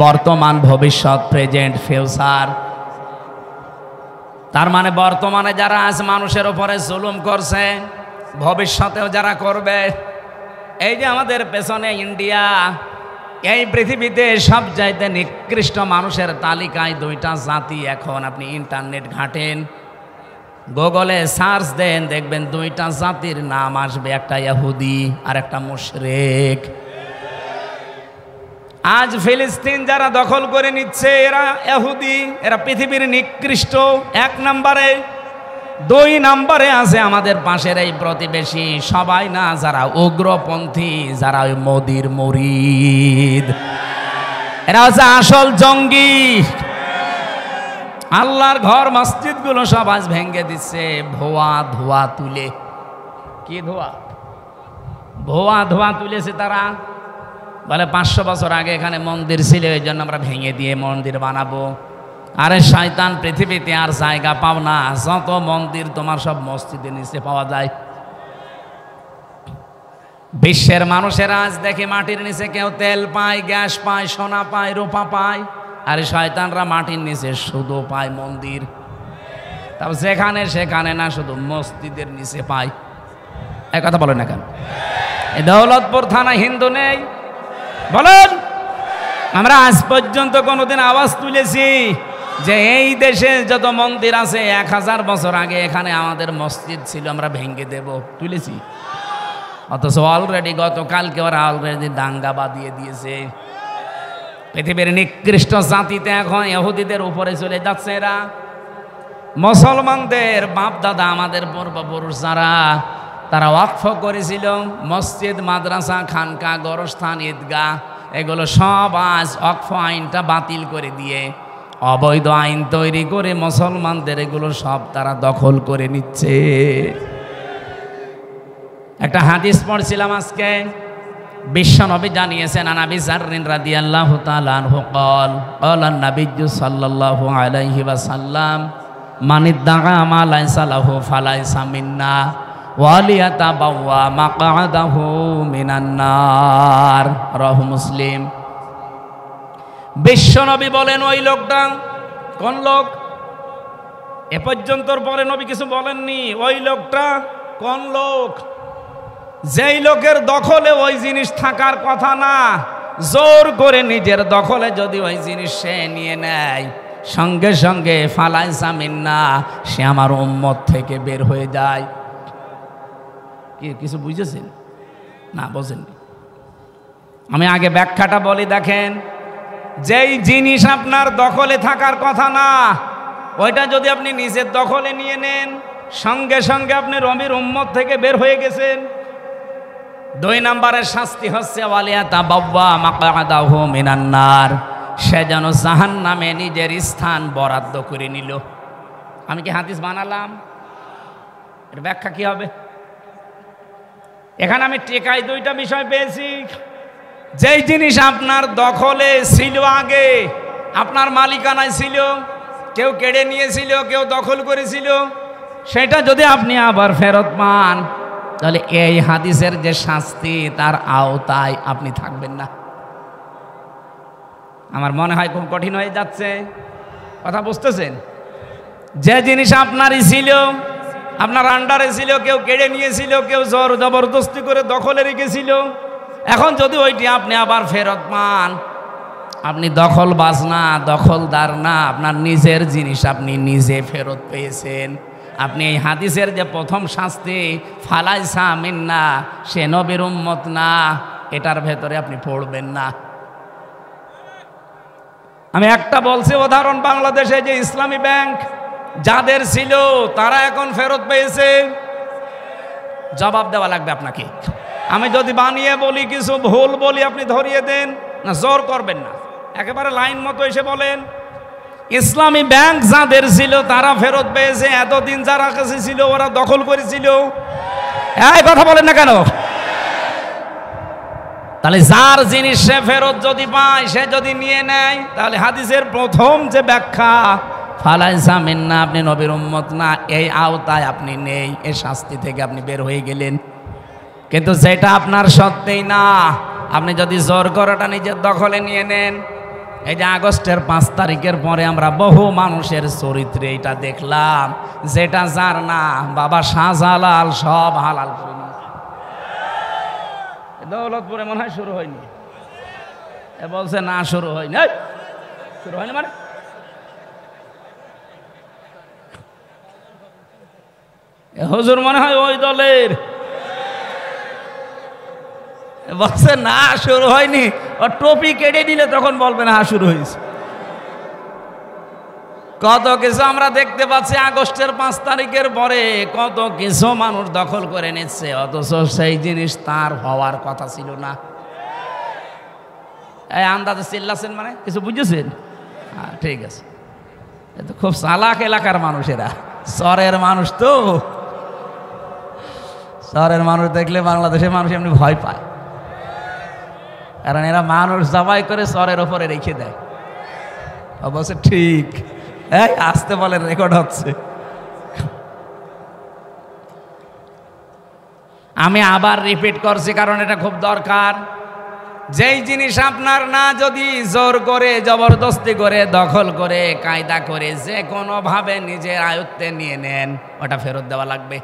বর্তমান, ভবিষ্যৎ, প্রেজেন্ট, ফিউচার। তার মানে বর্তমানে যারা আজ মানুষের উপরে জুলুম করছে, ভবিষ্যতেও যারা করবে। এই যে আমাদের পেছনে ইন্ডিয়া, এই পৃথিবীতে সবচাইতে নিকৃষ্ট মানুষের তালিকায় দুইটা জাতি। এখন আপনি ইন্টারনেট ঘাটেন, গুগলে সার্চ দেন, দেখবেন দুইটা জাতির নাম আসবে, একটা ইহুদি আর একটা মুশরিক। আজ ফিলিস্তিন যারা দখল করে নিচ্ছে এরা ইহুদি, এরা পৃথিবীর নিকৃষ্ট 1 নম্বরে। 2 নম্বরে আছে আমাদের পাশের এই প্রতিবেশী, সবাই না, যারা উগ্রপন্থী, যারা ওই মোদির মুরিদ, এরা হচ্ছে আসল জঙ্গি। আল্লাহর ঘর মসজিদগুলো সব আজ ভেঙে দিচ্ছে ধোয়া তুলে। কি ধোয়া? ধোয়া তুলেছে তারা। বলে 500 বছর আগে এখানে মন্দির ছিল, এই জন্য আমরা ভেঙে দিয়ে মন্দির বানাবো। আরে শয়তান, পৃথিবীতে আর জায়গা পাও না, যত মন্দির তোমার সব মসজিদের নিচে পাওয়া যায়। বিশ্বের মানুষেরা আজ দেখে মাটির নিচে কেউ তেল পায়, গ্যাস পায়, সোনা পায়, রূপা পায়, আর শয়তানরা মাটির নিচে শুধু পায় মন্দির। তারপর যেখানে সেখানে না, শুধু মসজিদের নিচে পায়। এক কথা বলেন না কেন? এই দৌলতপুর থানা হিন্দু নেই বলেন? আমরা আজ পর্যন্ত কোনোদিন আওয়াজ তুলেছি যে এই দেশে যত মন্দির আছে 1000 বছর আগে এখানে আমাদের মসজিদ ছিল, আমরা ভেঙে দেব? তুলেছি? অথচ অলরেডি গতকালকে ওরা অলরেডি দাঙ্গা বাঁধিয়ে দিয়েছে। পৃথিবীর নিকৃষ্ট জাতিতে এখন ইহুদিদের উপরে চলে যাচ্ছে এরা। মুসলমানদের বাপ দাদা, আমাদের পূর্বপুরুষ যারা, তারা ওয়াকফ করেছিল মসজিদ, মাদ্রাসা, খানকা, গোরস্থান, ঈদগাহ, এগুলো সব আজ ওয়াকফ আইনটা বাতিল করে দিয়ে অবৈধ আইন তৈরি করে মুসলমানদের এগুলো সব তারা দখল করে নিচ্ছে। একটা হাদিস পড়ছিলাম আজকে, বিশ্বনবী জানিয়েছেন, আনাবি জাররিন রাদিয়াল্লাহু তাআলা আনহু قال قال النبي صلى الله عليه وسلم من ادعى ما ليس له فليس منا ওয়ালিয়াতাবাওয়া মাকআদাহু মিনান নার। রাহু মুসলিম। বিশ্বনবী বলেন, ওই লোকটা কোন লোক? এ পর্যন্তর পরে নবী কিছু বলেননি। ওই লোকটা কোন লোক? যেই লোকের দখলে ওই জিনিস থাকার কথা না, জোর করে নিজের দখলে যদি ওই জিনিস সে নিয়ে নেয়, সঙ্গে সঙ্গে ফালাইসা মিন্না, সে আমার উম্মত থেকে বের হয়ে যায়। কিছু বুঝেছেন না? বোঝেননি? আমি আগে ব্যাখ্যাটা বলি। দেখেন, যেই জিনিস আপনার দখলে থাকার কথা না, ওইটা যদি আপনি নিজের দখলে নিয়ে নেন, সঙ্গে সঙ্গে আপনি নবীর উম্মত থেকে বের হয়ে গেছেন। 2 নম্বরের শাস্তি হচ্ছে ওয়ালিয়াতাবাওয়া মাকআদাহু মিনান নার, সে যেন জাহান্নামে নিজের স্থান বরাদ্দ করে নিল। আমি কি হাদিস বানালাম? এর ব্যাখ্যা কি হবে? এখানে আমি টেকাই 2টা বিষয় পেয়েছি। যেই জিনিস আপনার দখলে ছিল, আগে আপনার মালিকানায় ছিল, কেউ কেড়ে নিয়েছিল, কেউ দখল করেছিল, সেটা যদি আপনি আবার ফেরত পান, তাহলে এই হাদিসের যে শাস্তি, তার আওতায় আপনি থাকবেন না। আমার মনে হয় খুব কঠিন হয়ে যাচ্ছে। কথা বুঝতেছেন? যে জিনিস আপনারই ছিল, আপনার আন্ডারে ছিল, কেউ কেড়ে নিয়েছিল, কেউ জোর জবরদস্তি করে দখলে রেখেছিল, এখন যদি ওইটি আপনি আবার ফেরত পান, আপনি দখলবাজ না, দখলদার না, আপনার নিজের জিনিস আপনি নিজে ফেরত পেয়েছেন। আপনি এই হাদিসের যে প্রথম শাস্তি ফালাইসা মিন্না, সে নবীর উম্মত না, এটার ভেতরে আপনি পড়বেন না। আমি একটা বলছি উদাহরণ, বাংলাদেশে যে ইসলামী ব্যাংক যাদের ছিল তারা এখন ফেরত পেয়েছে, জবাব দেওয়া লাগবে আপনাকে। আমি যদি বানিয়ে বলি, কিছু ভুল বলি, আপনি ধরিয়ে দেন না, জোর করবেন না, একেবারে লাইন মতো এসে বলেন। ইসলামী ব্যাংক যাদের ছিল তারা ফেরত পেয়েছে, এতদিন যারা কাছে ছিল ওরা দখল করেছিল। এই কথা বলেন না কেন? তাহলে যার জিনিস সে ফেরত যদি পায়, সে যদি নিয়ে নেয়, তাহলে হাদিসের প্রথম যে ব্যাখ্যা ফালাইসা মিন্না, আপনি নবীর উম্মত না, এই আওতায় আপনি নেই, এই শাস্তি থেকে আপনি বের হয়ে গেলেন। কিন্তু যেটা আপনার সত্যিই না, আপনি যদি জোর করাটা নিজের দখলে নিয়ে নেন। এই যে আগস্টের 5 তারিখের পরে আমরা বহু মানুষের চরিত্রে এটা দেখলাম, যেটা যার না বাবা শাহজালাল সব হালাল করে নিয়েছে। দৌলতপুরে মনে হয় শুরু হয়নি, এ বলছে না শুরু হয়নি। শুরু হয়নি মানে হুজুর মনে হয় ওই দলের, বলছে না শুরু হয়নি। ও টপি কেটে দিলে তখন বলবে না শুরু হয়েছে। কত কিছু আমরা দেখতে পাচ্ছি আগস্টের 5 তারিখের পরে, কত কিছু মানুষ দখল করে নিচ্ছে, অথচ সেই জিনিস তার হওয়ার কথা ছিল না। এই আন্দাজে চিল্লাছেন মানে কিছু বুঝেছেন? হ্যাঁ ঠিক আছে, তো খুব চালাক এলাকার মানুষেরা, শহরের মানুষ তো, শহরের মানুষ দেখলে বাংলাদেশের মানুষ এমনি ভয় পায়, কারণ এরা মানুষ জবাই করে শহরের ওপরে রেখে দেয়। অবশ্য ঠিক, এই আসতে বলেন, রেকর্ড হচ্ছে। আমি আবার রিপিট করছি কারণ এটা খুব দরকার। যেই জিনিস আপনার না, যদি জোর করে জবরদস্তি করে দখল করে কায়দা করে যে কোনোভাবে নিজের আয়ত্তে নিয়ে নেন, ওটা ফেরত দেওয়া লাগবে।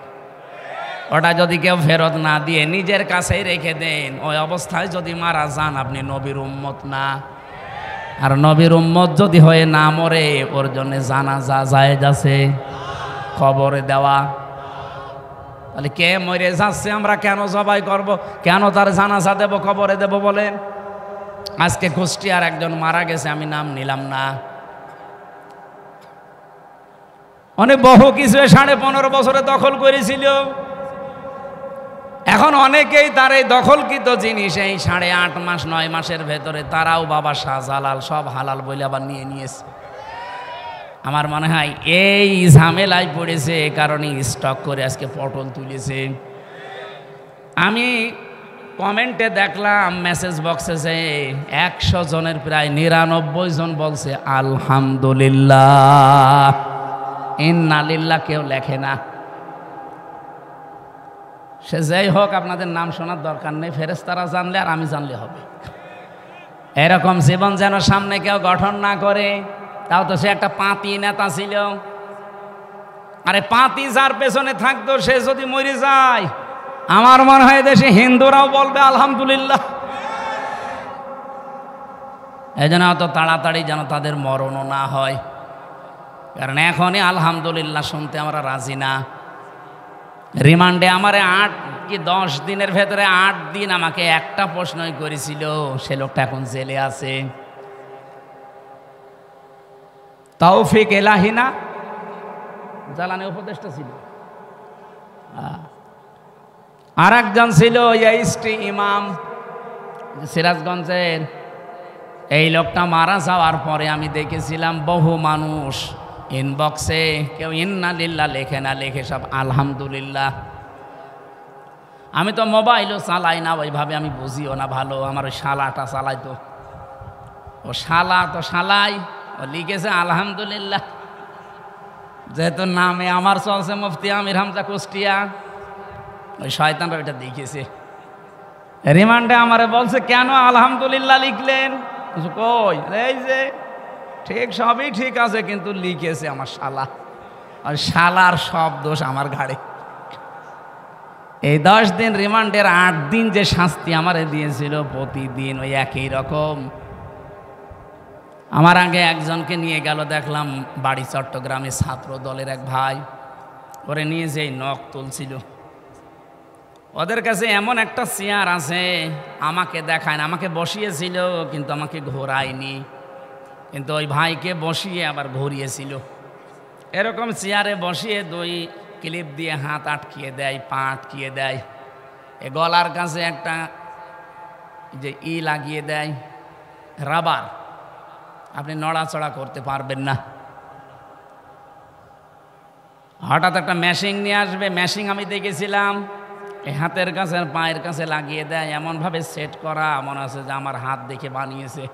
ওটা যদি কেউ ফেরত না দিয়ে নিজের কাছেই রেখে দেন, ওই অবস্থায় যদি মারা যান আপনি নবীর উম্মত না। আর নবীর উম্মত যদি হয়ে না মরে, ওর জন্য জানাজা জায়েজ আছে, কবরে দেওয়া। তাহলে কে মরে যাচ্ছে আমরা কেন জবাই করব, কেন তার জানাজা দেব, কবরে দেব বলেন? আজকে কুষ্টিয়ার একজন মারা গেছে, আমি নাম নিলাম না, অনেক বহু কিছু 15.5 বছরে দখল করেছিল। এখন অনেকেই তার এই দখলকৃত জিনিস এই 8.5 মাস 9 মাসের ভেতরে তারাও বাবা শাহজালাল সব হালাল বলে আবার নিয়ে নিয়েছে। আমার মনে হয় এই ঝামেলায় পড়েছে, এ কারণে স্টক করে আজকে পটল তুলেছে। আমি কমেন্টে দেখলাম মেসেজ বক্সে যে 100 জনের প্রায় 99 জন বলছে আলহামদুলিল্লাহ, ইন্নালিল্লাহ কেউ লেখে না। সে যাই হোক, আপনাদের নাম শোনার দরকার নেই, ফেরেশতারা জানলে আর আমি জানলে হবে। এরকম জীবন যেন সামনে কেউ গঠন না করে। তাও তো সে একটা পাতি নেতা ছিল, আরে পাতি যার পেছনে থাকতো সে যদি মরে যায়, আমার মনে হয় দেশে হিন্দুরাও বলবে আলহামদুলিল্লাহ। এই জন্য অত তাড়াতাড়ি যেন তাদের মরণও না হয়, কারণ এখনই আলহামদুলিল্লাহ শুনতে আমরা রাজি না। রিমান্ডে আমারে 8 কি 10 দিনের ভেতরে 8 দিন আমাকে একটা প্রশ্নই করেছিল, সে লোকটা এখন জেলে আছে। তৌফিক এলাহি না, জ্বালানি উপদেষ্টা ছিল। আর একজন ছিল ইয়াইস্টি ইমাম, সিরাজগঞ্জের। এই লোকটা মারা যাওয়ার পরে আমি দেখেছিলাম বহু মানুষ ইনবক্সে কেউ ইন্নালিল্লাহ লেখে না, লেখে সব আলহামদুলিল্লাহ। আমি তো মোবাইলও চালাই না ওইভাবে, আমি বুঝিও না ভালো। আমার ওই শালাটা চালাই, তো ও শালা তো শালাই, ও লিখেছে আলহামদুলিল্লাহ। যেহেতু নামে আমার চলছে মুফতি আমির হামজা কুষ্টিয়া, ওই শয়তানরা ওইটা দেখেছে। রিমান্ডে আমারে বলছে কেন আলহামদুলিল্লাহ লিখলেন? কই এই যে ঠিক সবই ঠিক আছে, কিন্তু লিখেছে আমার শালা, আর শালার সব দোষ আমার ঘাড়ে। এই 10 দিন রিমান্ডের 8 দিন যে শাস্তি আমারে দিয়েছিল, প্রতিদিন ওই একই রকম। আমার আগে একজনকে নিয়ে গেল, দেখলাম বাড়ি চট্টগ্রামে ছাত্র দলের এক ভাই, করে নিয়ে যেই নখ তুলছিল। ওদের কাছে এমন একটা চেয়ার আছে, আমাকে দেখায় না, আমাকে বসিয়েছিল কিন্তু আমাকে ঘোরায়নি, কিন্তু ওই ভাইকে বসিয়ে আবার ঘুরিয়েছিল। এরকম চেয়ারে বসিয়ে 2 ক্লিপ দিয়ে হাত আটকিয়ে দেয়, পা আটকিয়ে দেয়, এ গলার কাছে একটা যে লাগিয়ে দেয় রাবার, আপনি নড়াচড়া করতে পারবেন না। হঠাৎ একটা মেশিন নিয়ে আসবে, মেশিন আমি দেখেছিলাম এই হাতের কাছে আর পায়ের কাছে লাগিয়ে দেয়, এমনভাবে সেট করা মনে হচ্ছে যে আমার হাত দেখে বানিয়েছে।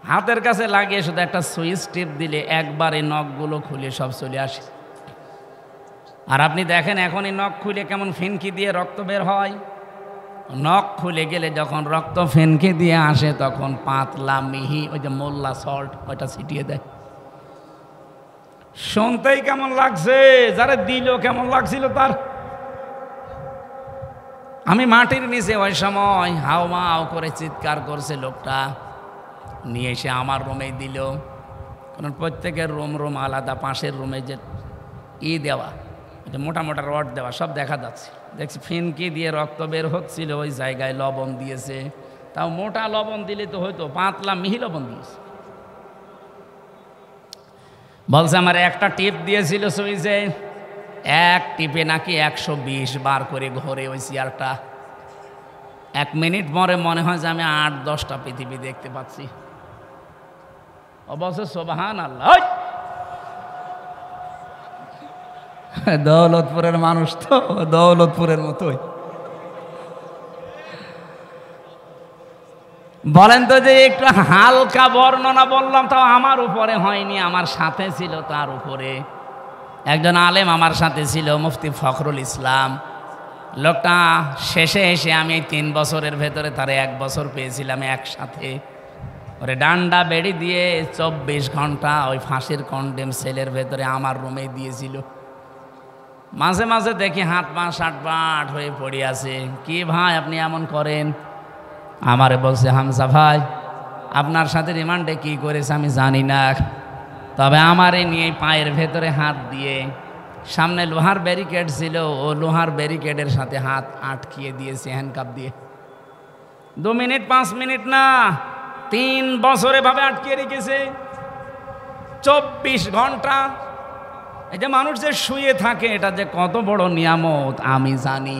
হাতের কাছে লাগিয়ে শুধু একটা সুইচ টিপ দিলে একবারে নখগুলো খুলে সব চলে আসে। আর আপনি দেখেন এখন এই নখ খুলে কেমন ফিনকি দিয়ে রক্ত বের হয়। নখ খুলে গেলে যখন রক্ত ফিনকি দিয়ে আসে তখন পাতলা মিহি ওই যে মোল্লা সল্ট ওইটা ছিটিয়ে দেয়। শুনতেই কেমন লাগছে, যারা দিল কেমন লাগছিল তার। আমি মাটির নিচে ওই সময় হাও মাও করে চিৎকার করছে লোকটা, নিয়ে এসে আমার রুমে দিল। কারণ প্রত্যেকের রুম আলাদা, পাশের রুমে যে দেওয়া মোটা মোটা রড দেওয়া সব দেখা যাচ্ছে। দেখছি ফিনকি দিয়ে রক্ত বের হচ্ছিল, ওই জায়গায় লবণ দিয়েছে। তাও মোটা লবণ দিলে তো হয়তো, পাতলা মিহি লবণ দিয়েছে। বলছে আমার একটা টিপ দিয়েছিল সুইচে, এক টিপে নাকি 120 বার করে ঘোরে ওই চেয়ারটা। 1 মিনিট পরে মনে হয় যে আমি 8-10টা পৃথিবী দেখতে পাচ্ছি। অবশ্য সুবহানাল্লাহ। দৌলতপুরের মানুষ তো দৌলতপুরের মতোই। বলেন তো যে একটু হালকা বর্ণনা বললাম, তাও আমার উপরে হয়নি, আমার সাথে ছিল তার উপরে একজন আলেম আমার সাথে ছিল, মুফতি ফখরুল ইসলাম। লোকটা শেষে এসে আমি এই 3 বছরের ভেতরে তারে 1 বছর পেয়েছিলাম একসাথে। ওরে ডান্ডা বেড়ি দিয়ে 24 ঘন্টা ওই ফাঁসির কন্ডেম সেলের ভেতরে আমার রুমে দিয়েছিল। মাঝে মাঝে দেখি হাত পা শাটবাট হয়ে পড়ে আছে। কি ভাই আপনি এমন করেন? আমারে বলছে হামজা ভাই আপনার সাথে রিমান্ডে কি করেছে আমি জানি না, তবে আমারে নিয়ে পায়ের ভেতরে হাত দিয়ে, সামনে লোহার ব্যারিকেড ছিল, ও লোহার ব্যারিকেডের সাথে হাত আটকিয়ে দিয়েছে হ্যান্ডকাপ দিয়ে। 2 মিনিট 5 মিনিট না, 3 বছর এভাবে আটকিয়ে রেখেছে 24 ঘন্টা। এই যে মানুষ যে শুয়ে থাকে এটা যে কত বড় নিয়ামত আমি জানি।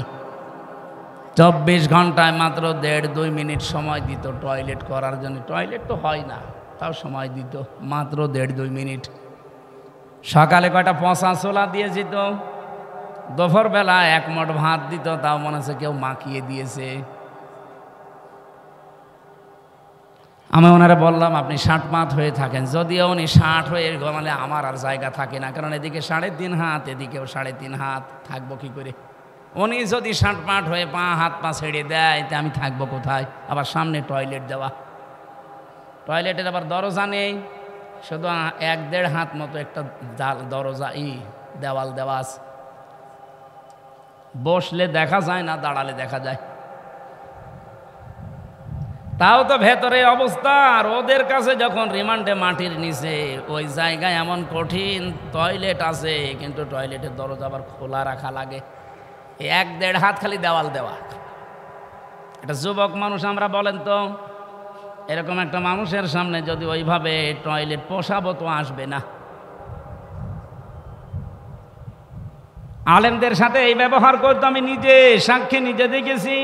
24 ঘন্টায় মাত্র 1.5-2 মিনিট সময় দিত টয়লেট করার জন্য। টয়লেট তো হয় না, তাও সময় দিত মাত্র 1.5-2 মিনিট। সকালে কয়টা পচা ছোলা দিয়ে যেত, দুপুরবেলা 1 মুঠ ভাত দিত, তাও মনে হচ্ছে কেউ মাখিয়ে দিয়েছে। আমি ওনারা বললাম আপনি 60 হয়ে থাকেন, যদিও উনি 60 হয়ে ঘুমালে আমার আর জায়গা থাকে না, কারণ এদিকে 3.5 হাত, এদিকেও 3.5 হাত, থাকবো কি করে? উনি যদি 60 হয়ে হাত পা ছেড়ে দেয় তা আমি থাকবো কোথায়? আবার সামনে টয়লেট দেওয়া, টয়লেটের আবার দরজা নেই, শুধু 1-1.5 হাত মতো একটা দরজা দেওয়াল দেওয়া আছে। বসলে দেখা যায় না, দাঁড়ালে দেখা যায়। তাও তো ভেতরে অবস্থা। আর ওদের কাছে যখন রিমান্ডে মাটির নিচে ওই জায়গায় এমন কঠিন টয়লেট আছে, কিন্তু টয়লেটের দরজা আবার খোলা রাখা লাগে। 1-1.5 হাত খালি দেওয়াল দেওয়া। এটা যুবক মানুষ আমরা, বলেন তো এরকম একটা মানুষের সামনে যদি ওইভাবে টয়লেট পোষাবো তো আসবে না। আলেমদের সাথে এই ব্যবহার করতো আমি নিজে সাক্ষী, নিজে দেখেছি।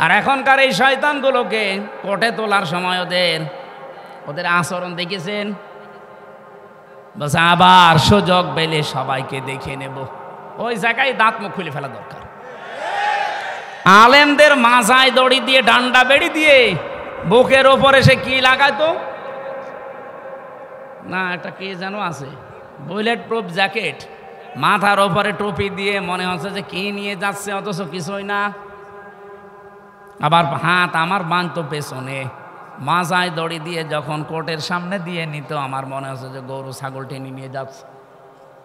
আর এখনকার এই শয়তানগুলোকে কোর্টে তোলার সময় ওদের আচরণ দেখেছেন? বলছে আবার সুযোগ পেলে সবাইকে দেখে নেব। ওই জায়গায় দাঁত মুখ খুলে ফেলা দরকার। আলেমদের মাথায় দড়ি দিয়ে, ডান্ডা বেড়ি দিয়ে বুকের ওপরে সে কি লাগাতো না, একটা কি যেন আছে, বুলেট প্রুফ জ্যাকেট, মাথার ওপরে টুপি দিয়ে মনে হচ্ছে যে কি নিয়ে যাচ্ছে, অথচ কিছুই না। আবার হাত আমার বাঁধতো পেছনে, মাথায় দড়ি দিয়ে যখন কোর্টের সামনে দিয়ে নিত আমার মনে হচ্ছে যে গরু ছাগল টেনে নিয়ে যাচ্ছে।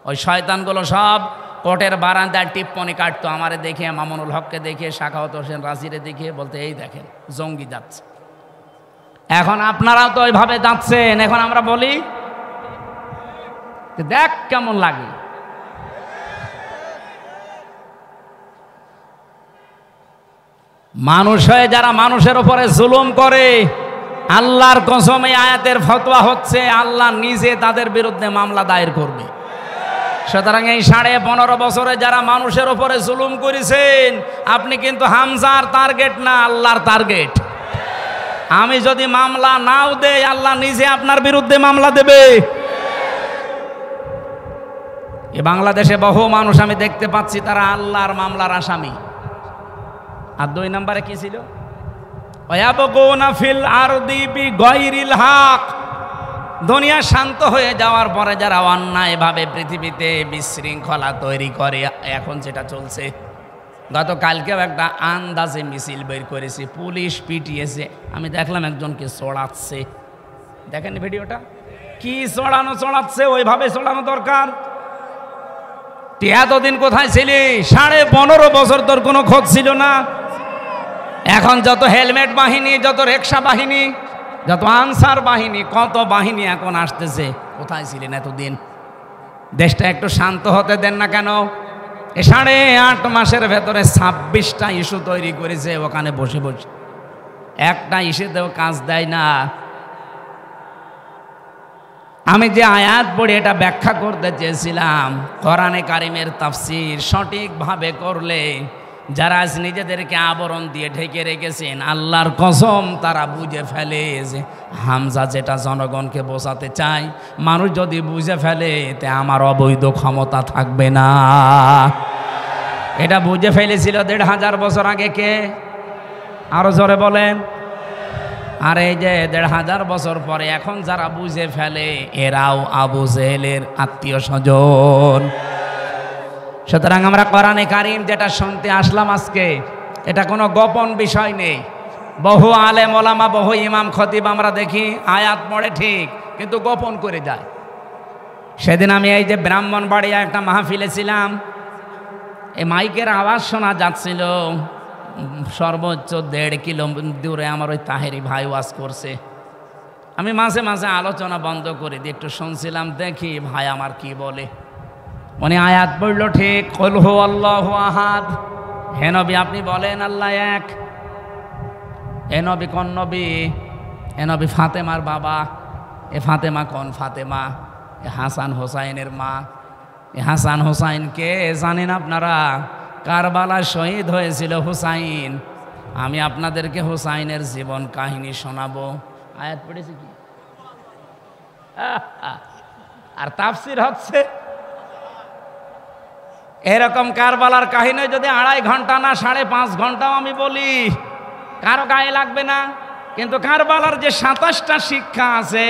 ওই শয়তানগুলো সব কোর্টের বারান্দায় টিপ্পনি কাটতো আমারে দেখে, মামুনুল হককে দেখে, শাখাওয়াত হোসেন রাজিরে দেখে, বলতে এই দেখেন জঙ্গি যাচ্ছে। এখন আপনারাও তো ওইভাবে যাচ্ছেন। এখন আমরা বলি দেখ কেমন লাগে। মানুষ হয়ে যারা মানুষের উপরে জুলুম করে, আল্লাহর কসম এই আয়াতের ফতোয়া হচ্ছে আল্লাহ নিজে তাদের বিরুদ্ধে মামলা দায়ের করবে। সুতরাং এই 15.5 বছরে যারা মানুষের উপরে জুলুম করেছেন, আপনি কিন্তু হামজার টার্গেট না, আল্লাহর টার্গেট। আমি যদি মামলা নাও দেই, আল্লাহ নিজে আপনার বিরুদ্ধে মামলা দেবে। এই বাংলাদেশে বহু মানুষ আমি দেখতে পাচ্ছি তারা আল্লাহর মামলার আসামি। আর 2 নম্বরে কি ছিল? ওয়ায়াবগুনা ফিল আরদি বিগাইরিল হক। দুনিয়া শান্ত হয়ে যাওয়ার পরে যারা অন্যায়ভাবে পৃথিবীতে বিশৃঙ্খলা তৈরি করে, এখন যেটা চলছে, গতকালকেও একটা আন্দাজে মিছিল বের করেছে, পুলিশ পিটিয়েছে, আমি দেখলাম একজনকে চড়াচ্ছে। দেখেন ভিডিওটা, কি চড়াচ্ছে, ওইভাবে চড়ানো দরকার। এতদিন কোথায় ছিলি? 15.5 বছর তোর কোনো খোঁজ ছিল না। এখন যত হেলমেট বাহিনী, যত রিক্সা বাহিনী, যত আনসার বাহিনী, কত বাহিনী এখন আসতেছে। কোথায় ছিলেন এতদিন? দেশটা একটু শান্ত হতে দেন না কেন? 8.5 মাসের ভেতরে 26টা ইস্যু তৈরি করেছে ওখানে বসে বসে, একটা ইস্যুতেও কাজ দেয় না। আমি যে আয়াত পড়ে এটা ব্যাখ্যা করতে চেয়েছিলাম, কোরআনে কারিমের তাফসীর সঠিকভাবে করলে যারা আজ নিজেদেরকে আবরণ দিয়ে ঢেকে রেখেছেন, আল্লাহর কসম তারা বুঝে ফেলে যে হামজা যেটা জনগণকে বোঝাতে চায়, মানুষ যদি বুঝে ফেলে তে আমার অবৈধ ক্ষমতা থাকবে না। এটা বুঝে ফেলেছিল 1500 বছর আগে কে? আরো জোরে বলেন। আর এই যে 1500 বছর পরে এখন যারা বুঝে ফেলে, এরাও আবু জেহেলের আত্মীয় স্বজন। সুতরাং আমরা কোরআনে কারিম যেটা শুনতে আসলাম আজকে, এটা কোনো গোপন বিষয় নেই। বহু আলেম ওলামা, বহু ইমাম খতিব আমরা দেখি আয়াত পড়ে ঠিক, কিন্তু গোপন করে যায়। সেদিন আমি এই যে ব্রাহ্মণবাড়িয়া একটা মাহফিলে ছিলাম, এই মাইকের আওয়াজ শোনা যাচ্ছিল সর্বোচ্চ 1.5 কিলো দূরে। আমার ওই তাহেরি ভাই ওয়াজ করছে, আমি মাঝে মাঝে আলোচনা বন্ধ করে দিয়ে একটু শুনছিলাম, দেখি ভাই আমার কি বলে। উনি আয়াত পড়ল ঠিক, কুল হু আল্লাহু আহাদ। হে নবী আপনি বলেন আল্লাহ এক। এ নবী কোন নবী? এ নবী ফাতেমার বাবা। এ ফাতেমা কোন ফাতেমা? এ হাসান হোসাইনের মা। এ হাসান হোসাইন কে জানেন আপনারা? কারবালা শহীদ হয়েছিল হুসাইন। আমি আপনাদেরকে হুসাইনের জীবন কাহিনী শোনাবো। আয়াত পড়েছি কি? আর তাফসীর হচ্ছে এরকম কারবালার কাহিনী যদি 2.5 ঘন্টা না 5.5 ঘন্টাও আমি বলি, কারো গায়ে লাগবে না। কিন্তু কারবালার যে 27টা শিক্ষা আছে,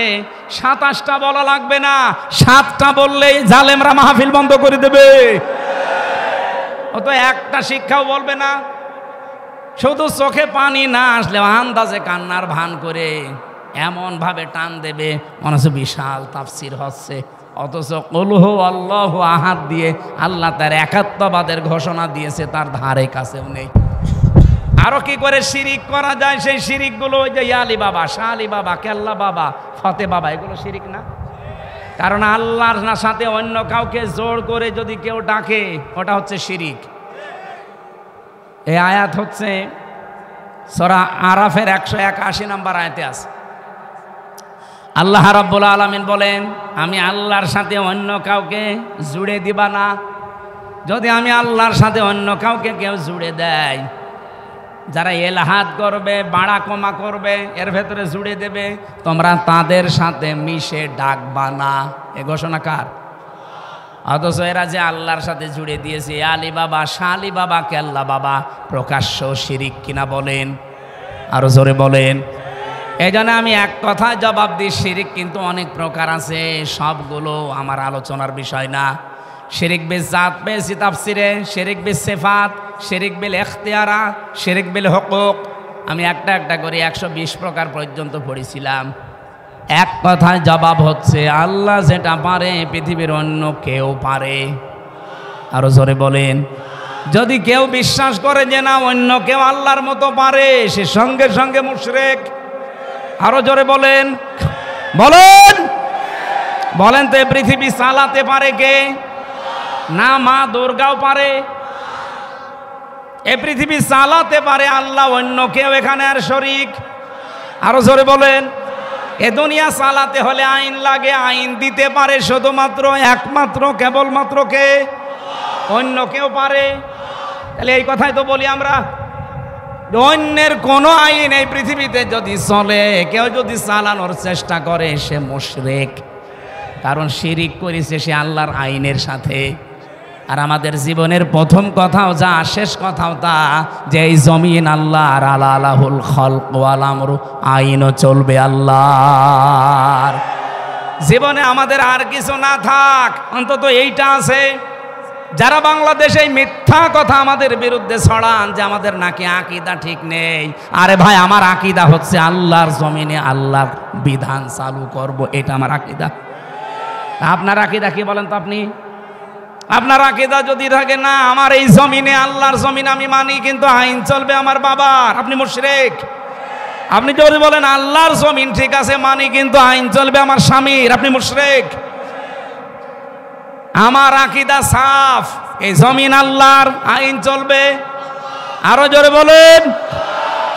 27টা বলা লাগবে না, 7টা বললেই জালেমরা মাহফিল বন্ধ করে দেবে। ও তো একটা শিক্ষাও বলবে না, শুধু চোখে পানি না আসলে আন্দাজে কান্নার ভান করে এমন ভাবে টান দেবে মনে হচ্ছে বিশাল তাফসীর হচ্ছে। অথচ কুল হু আল্লাহু আহাদ দিয়ে আল্লাহ তার একাত্মবাদের ঘোষণা দিয়েছে, তার ধারে কাছেও নেই। আরো কি করে শিরিক করা যায়, সেই শিরিকগুলো ওই যে ইয়ালি বাবা, শাহ আলী বাবা, কেল্লা বাবা, ফতে বাবা, এগুলো শিরিক না? কারণ আল্লাহর না সাথে অন্য কাউকে জোর করে যদি কেউ ডাকে, ওটা হচ্ছে শিরিক। এই আয়াত হচ্ছে সূরা আরাফের 181 নম্বর আয়াতে আছে। আল্লাহ রাব্বুল আলামিন বলেন, আমি আল্লাহর সাথে অন্য কাউকে জুড়ে দিবা না। যদি আমি আল্লাহর সাথে অন্য কাউকে কেউ জুড়ে দেয়, যারা এলাহাদ করবে, বাড়া কমা করবে, এর ভেতরে জুড়ে দেবে, তোমরা তাদের সাথে মিশে ডাকবা না। এ ঘোষণা কার? অথচ এরা যে আল্লাহর সাথে জুড়ে দিয়েছে, আলী বাবা, শাহ আলী বাবা, কেল্লা বাবা, প্রকাশ্য শিরিক কিনা বলেন? আরো জোরে বলেন। এই জন্য আমি এক কথায় জবাব দিই, শিরিক কিন্তু অনেক প্রকার আছে, সবগুলো আমার আলোচনার বিষয় না। শিরিক বিল জাত পেয়েছি তাফসিরে, শিরিক বিল সিফাত, শিরিক বিল ইখতিয়ারা, শিরিক বিল হুকুক। আমি একটা একটা করে 120 প্রকার পর্যন্ত পড়েছিলাম। এক কথায় জবাব হচ্ছে, আল্লাহ যেটা পারে পৃথিবীর অন্য কেউ পারে। আরো জোরে বলেন। যদি কেউ বিশ্বাস করে যে না অন্য কেউ আল্লাহর মতো পারে, সে সঙ্গে সঙ্গে মুশরিক। আরো জোরে বলেন, বলেন বলেন। তো পৃথিবী চালাতে পারে কে? না মা দুর্গাও পারে? এ পৃথিবী চালাতে পারে আল্লাহ, অন্য কেউ এখানে আর শরীক? আরো জোরে বলেন। এ দুনিয়া চালাতে হলে আইন লাগে, আইন দিতে পারে শুধুমাত্র একমাত্র কেবলমাত্র কে? অন্য কেউ পারে? তাহলে এই কথাই তো বলি আমরা, অন্যের কোনো আইন এই পৃথিবীতে যদি চলে, কেউ যদি চালানোর চেষ্টা করে, সে মুশরিক। কারণ শিরিক করেছে সে আল্লাহর আইনের সাথে। আর আমাদের জীবনের প্রথম কথাও যা, শেষ কথাও তা, যে এই জমিন আল্লাহর, আলা আলাহুল খলক ওয়াল আমরু, আইনও চলবে আল্লাহর। জীবনে আমাদের আর কিছু না থাক, অন্তত এইটা আছে। যারা বাংলাদেশে মিথ্যা কথা আমাদের বিরুদ্ধে ছড়ান যে আমাদের নাকি আকীদা ঠিক নেই, আরে ভাই আমার আকীদা হচ্ছে আল্লাহর জমিনে আল্লাহর বিধান চালু করব, এটা আমার আকীদা। আপনার আকীদা কি বলেন তো? আপনি আপনার আকীদা যদি থাকে না আমার এই জমিনে আল্লাহর জমিন আমি মানি কিন্তু আইন চলবে আমার বাবার, আপনি মুশরিক। আপনি যদি বলেন আল্লাহর জমিন ঠিক আছে মানি কিন্তু আইন চলবে আমার স্বামীর, আপনি মুশরিক। আমার আকীদা সাফ, এই জমিন আল্লাহর, আইন চলবে। আরো জোরে বলেন।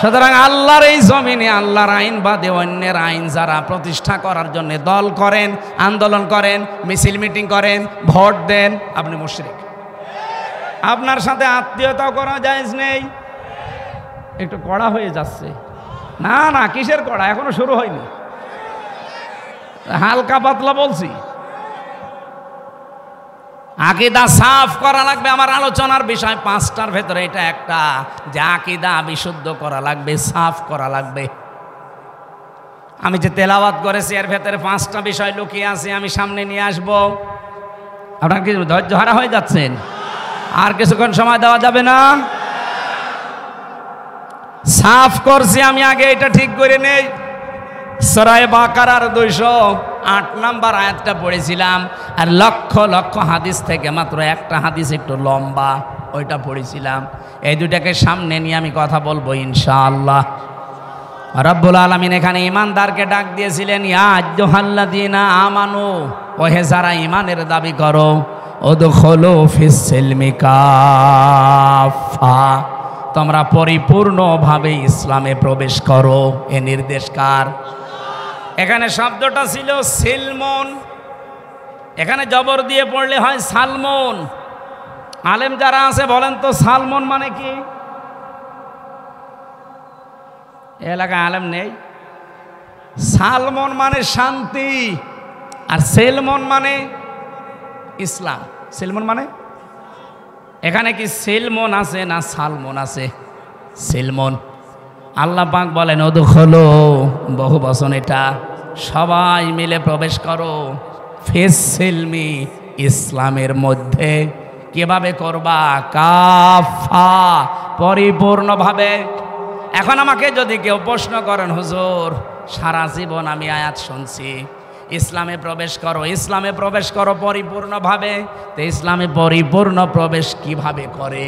সুতরাং আল্লাহর এই জমিনে আল্লাহর আইন বাদে অন্যের আইন যারা প্রতিষ্ঠা করার জন্য দল করেন, আন্দোলন করেন, মিছিল মিটিং করেন, ভোট দেন, আপনি মুশরিক। আপনার সাথে আত্মীয়তাও করা জায়েজ নেই। একটু কড়া হয়ে যাচ্ছে। না না, কিসের কড়া, এখনো শুরু হয়নি, হালকা পাতলা বলছি। আকীদা সাফ করা লাগবে। আমার আলোচনার বিষয় পাঁচটার ভেতরে এটা একটা, যে আকীদা বিশুদ্ধ করা লাগবে, সাফ করা লাগবে। আমি যে তেলাওয়াত করেছি এর ভেতরে পাঁচটা বিষয় লুকিয়ে আছে, আমি সামনে নিয়ে আসব। আপনার কি ধৈর্য হারা হয়ে যাচ্ছেন? আর কিছুক্ষণ সময় দেওয়া যাবে না? সাফ করছি আমি, আগে এটা ঠিক করে নেই। সূরা বাকারার 208 নম্বর আয়াতটা পড়েছিলাম, আর লক্ষ লক্ষ হাদিস থেকে মাত্র একটা হাদিস একটু লম্বা, ওইটা পড়েছিলাম। এই দুটাকে সামনে নিয়ে আমি কথা বলবো ইনশাআল্লাহ। রব্বুল আলামিন এখানে ঈমানদারকে ডাক দিয়েছিলেন, ইয়া আইয়ুহাল্লাযীনা আমানু, ওহে যারা ঈমানের দাবি করো, উদখুলু ফিস সিলমি কাফা, তোমরা পরিপূর্ণভাবে ইসলামে প্রবেশ করো। এ নির্দেশ কার? এখানে শব্দটা ছিল সিলমন, এখানে জবর দিয়ে পড়লে হয় সালমন। আলেম যারা আছে বলেন তো সালমন মানে কি? এলাকায় আলেম নেই। সালমন মানে শান্তি, আর সেলমন মানে ইসলাম। সেলমন মানে, এখানে কি সেলমন আছে না সালমন আছে? সেলমন। আল্লাহ পাক বলেন উদখুলু, বহু বচন এটা, সবাই মিলে প্রবেশ করো, ফিস সিলমি, ইসলামের মধ্যে। কিভাবে করবা? কাফা, পরিপূর্ণভাবে। এখন আমাকে যদি কেউ প্রশ্ন করেন, হুজুর সারা জীবন আমি আয়াত শুনছি ইসলামে প্রবেশ করো, ইসলামে প্রবেশ করো পরিপূর্ণভাবে, তো ইসলামে পরিপূর্ণ প্রবেশ কিভাবে করে?